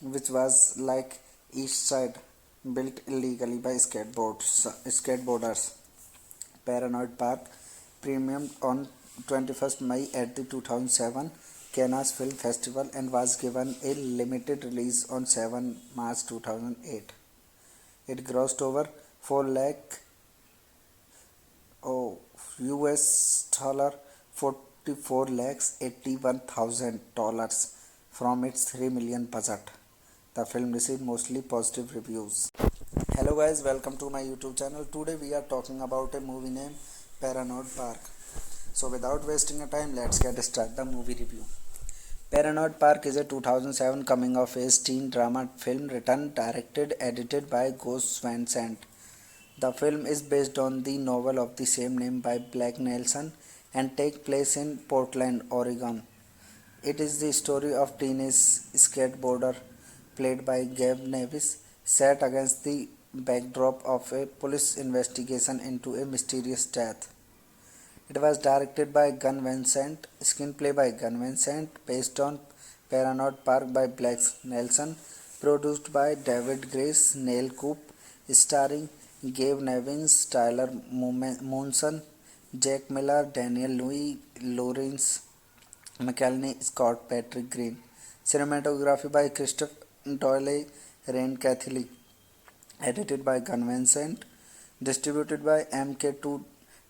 which was like East Side, built illegally by skateboarders. Paranoid Park premiered on 21st May at the 2007 Cannes Film Festival and was given a limited release on 7 March 2008. It grossed over 4 lakh US dollar 44 lakhs $81,000 from its $3 million budget. The film received mostly positive reviews. Hello guys, welcome to my YouTube channel. Today we are talking about a movie named Paranoid Park. So without wasting a time, let's get started the movie review. Paranoid Park is a 2007 coming-of-age teen drama film written, directed, edited by Gus Van Sant. The film is based on the novel of the same name by Blake Nelson and takes place in Portland, Oregon. It is the story of teenage skateboarder played by Gabe Nevis, set against the backdrop of a police investigation into a mysterious death. It was directed by Gun Vincent, screenplay by Gun Vincent, based on Paranoid Park by Blake Nelson, produced by David Grace, Neil Coop, starring Gabe Nevins, Tyler Monson, Jack Miller, Daniel Louis, Lawrence McElhenney, Scott Patrick Green. Cinematography by Christopher Doyle, Rain Cathily. Edited by Gun Vincent. Distributed by MK2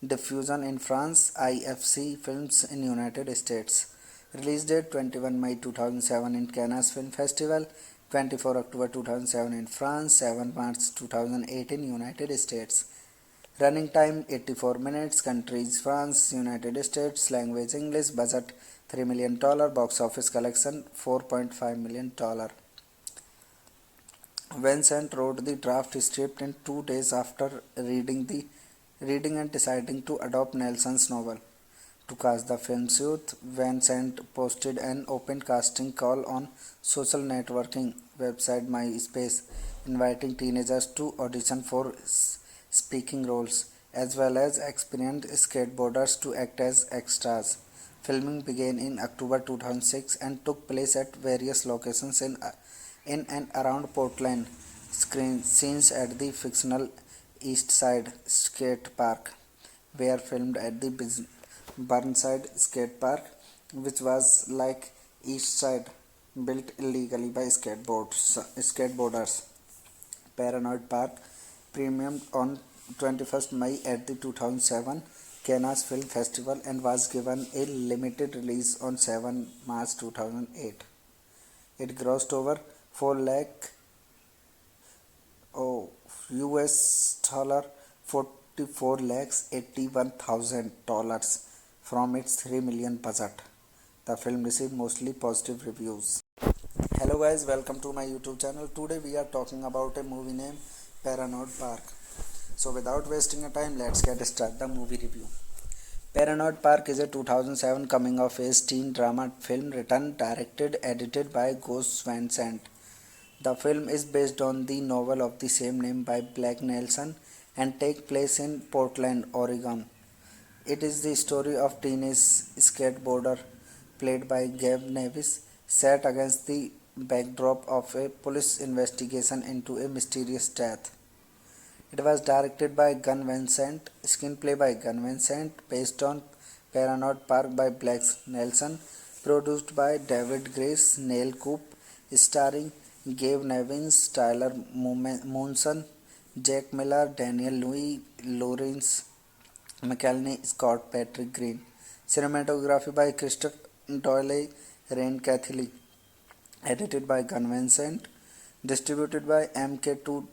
Diffusion in France, IFC Films in United States. Release date 21 May 2007 in Cannes Film Festival, 24 October 2007 in France, 7 March 2008 in United States. Running time 84 minutes. Countries France, United States. Language English. Budget $3 million. Box office collection $4.5 million. Vincent wrote the draft script in 2 days after reading and deciding to adopt Nelson's novel. To cast the film's youth, Vincent posted an open casting call on social networking website MySpace, inviting teenagers to audition for speaking roles, as well as experienced skateboarders to act as extras. Filming began in October 2006 and took place at various locations in and around Portland. Scenes at the fictional East Side Skate Park were filmed at the Burnside Skate Park, which was like East Side, built illegally by skateboarders. Paranoid Park premiered on 21st May at the 2007 Cannes Film Festival and was given a limited release on 7 March 2008. It grossed over 4 lakh US dollar 44 lakhs $81,000 from its $3 million budget. The film received mostly positive reviews. Hello guys, welcome to my YouTube channel. Today we are talking about a movie named Paranoid Park. So without wasting a time, let's get started the movie review. Paranoid Park is a 2007 coming-of-age teen drama film written, directed, edited by Gus Van Sant. The film is based on the novel of the same name by Blake Nelson and takes place in Portland, Oregon. It is the story of teenage skateboarder played by Gabe Nevis, set against the backdrop of a police investigation into a mysterious death. It was directed by Gun Vincent, screenplay by Gun Vincent, based on Paranoid Park by Blake Nelson, produced by David Grace, Neil Coop, starring Gabe Nevins, Tyler Monson, Jack Miller, Daniel Louis, Lawrence McElhenney, Scott Patrick Green. Cinematography by Christopher Doyle, Rain Cathily. Edited by Gun Vincent. Distributed by MK2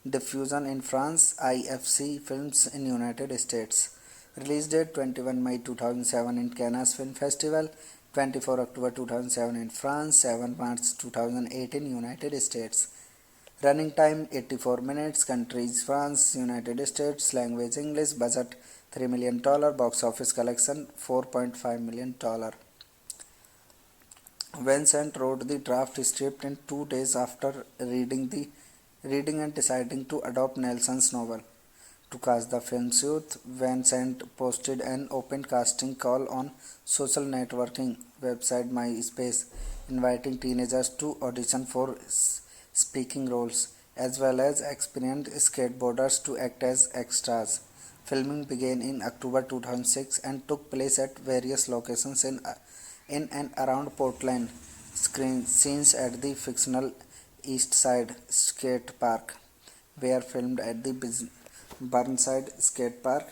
Diffusion in France, IFC Films in United States. Release date 21 May 2007 in Cannes Film Festival, 24 October 2007 in France, 7 March 2008 in United States. Running time 84 minutes. Countries France, United States. Language English. Budget $3 million. Box office collection $4.5 million. Vincent wrote the draft script in 2 days after reading and deciding to adopt Nelson's novel. To cast the film's youth, Vincent posted an open casting call on social networking website MySpace, inviting teenagers to audition for speaking roles, as well as experienced skateboarders to act as extras. Filming began in October 2006 and took place at various locations in and around Portland. Scenes at the fictional East Side Skate Park were filmed at the Burnside Skate Park,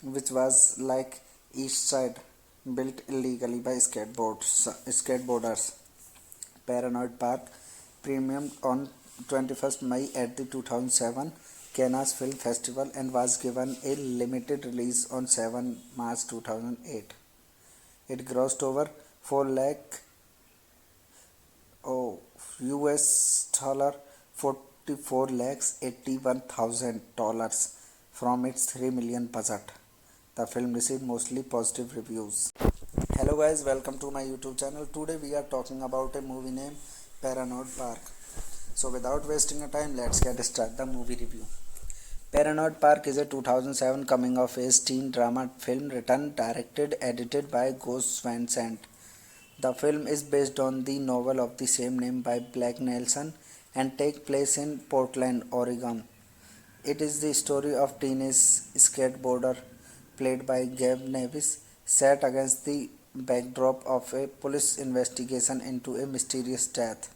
which was like East Side, built illegally by skateboarders. Paranoid Park premiered on 21st May at the 2007 Cannes Film Festival and was given a limited release on 7 March 2008. It grossed over 4 lakh US dollar 44 lakhs $81,000 from its $3 million budget. The film received mostly positive reviews. Hello guys, welcome to my YouTube channel. Today we are talking about a movie named Paranoid Park. So without wasting a time, let's get started the movie review. Paranoid Park is a 2007 coming-of-age teen drama film written, directed, edited by Gus Van Sant. The film is based on the novel of the same name by Blake Nelson and takes place in Portland, Oregon. It is the story of teenage skateboarder played by Gabe Nevis, set against the backdrop of a police investigation into a mysterious death.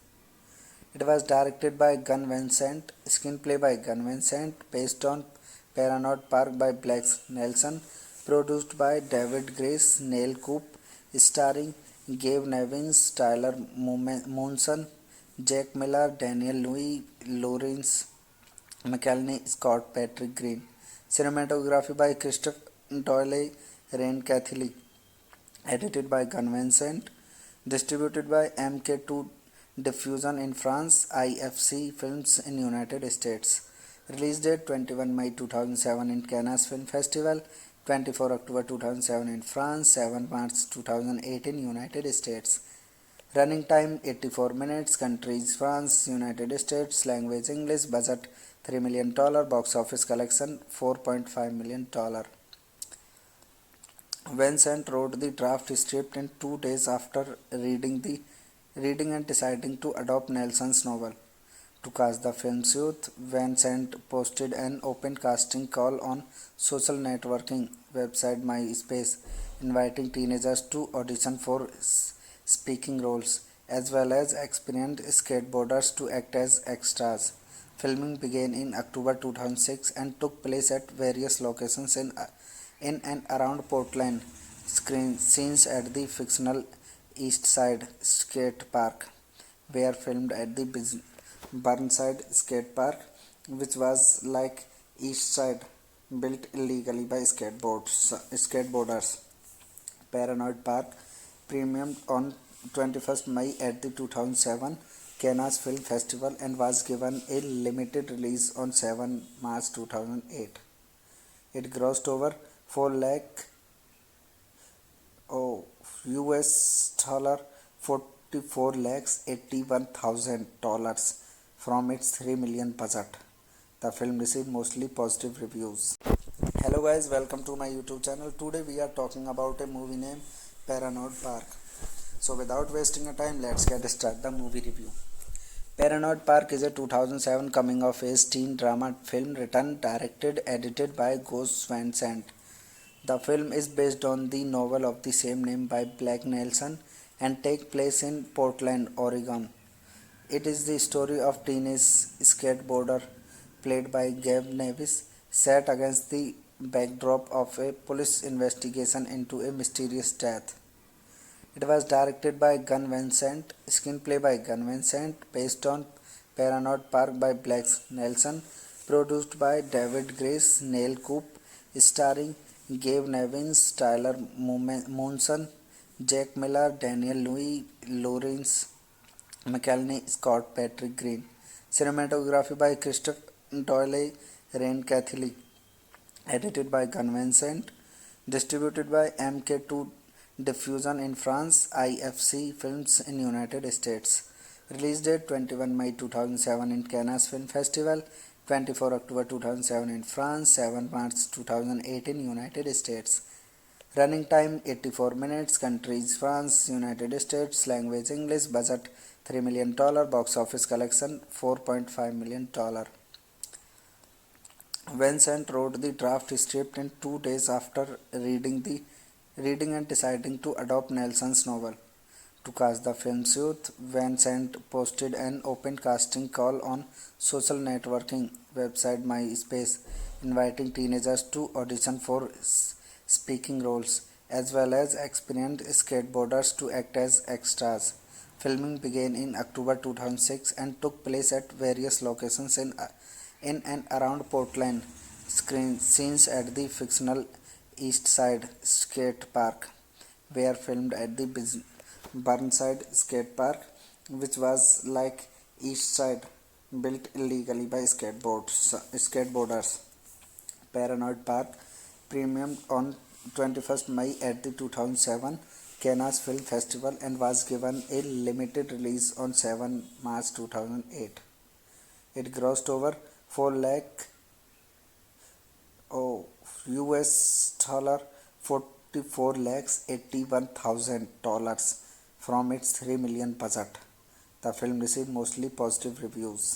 It was directed by Gun Vincent, screenplay by Gun Vincent, based on Paranoid Park by Blake Nelson, produced by David Grace, Neil Coop, starring Gabe Nevins, Tyler Monson, Jack Miller, Daniel Louis, Lawrence McElhenney, Scott Patrick Green. Cinematography by Christopher Doyle, Rain Cathily. Edited by Gun Vincent. Distributed by MK2 Diffusion in France, IFC Films in United States. Release date 21 May 2007 in Cannes Film Festival, 24 October 2007 in France, 7 March 2008 in United States. Running time 84 minutes. Countries France, United States. Language English. Budget $3 million. Box office collection $4.5 million. Vincent wrote the draft script in 2 days after reading and deciding to adopt Nelson's novel. To cast the film's youth, Vincent posted an open casting call on social networking website MySpace, inviting teenagers to audition for speaking roles, as well as experienced skateboarders to act as extras. Filming began in October 2006 and took place at various locations in and around Portland. Scenes at the fictional East Side Skate Park were filmed at the Burnside Skate Park, which was like East Side, built illegally by skateboarders. Paranoid Park premiered on 21st May at the 2007 Cannes Film Festival and was given a limited release on 7 March 2008. It grossed over 4 lakh US dollar 44 lakhs $81,000 from its $3 million budget. The film received mostly positive reviews. Hello guys, welcome to my YouTube channel. Today we are talking about a movie named Paranoid Park. So without wasting a time, let's get started the movie review. Paranoid Park is a 2007 coming-of-age teen drama film written, directed, edited by Gus Van Sant. The film is based on the novel of the same name by Blake Nelson and takes place in Portland, Oregon. It is the story of teenage skateboarder played by Gabe Nevis set against the backdrop of a police investigation into a mysterious death. It was directed by Gun Vincent, screenplay by Gun Vincent, based on Paranoid Park by Blake Nelson, produced by David Grace, Neil Coop, starring Gabe Nevins, Tyler Monson, Jack Miller, Daniel Louis, Lawrence McElhenney, Scott Patrick Green. Cinematography by Christopher Doyle, Rain Catholic. Edited by Gun Vincent. Distributed by MK2 Diffusion in France, IFC Films in United States. Release date 21 May 2007 in Cannes Film Festival, 24 October 2007 in France, 7 March 2008 in United States. Running time 84 minutes. Countries France, United States. Language English. Budget $3 million. Box office collection $4.5 million. Vincent wrote the draft script in 2 days after reading and deciding to adopt Nelson's novel. To cast the film's youth, Vincent posted an open casting call on social networking website MySpace, inviting teenagers to audition for speaking roles, as well as experienced skateboarders to act as extras. Filming began in October 2006 and took place at various locations in and around Portland. Scenes at the fictional East Side Skate Park were filmed at the Burnside Skate Park, which was like East Side, built illegally by skateboarders. Paranoid Park premiered on 21st May at the 2007 Cannes Film Festival and was given a limited release on 7 March 2008. It grossed over 4 lakh US dollar 44 lakhs $81,000 from its $3 million budget. The film received mostly positive reviews.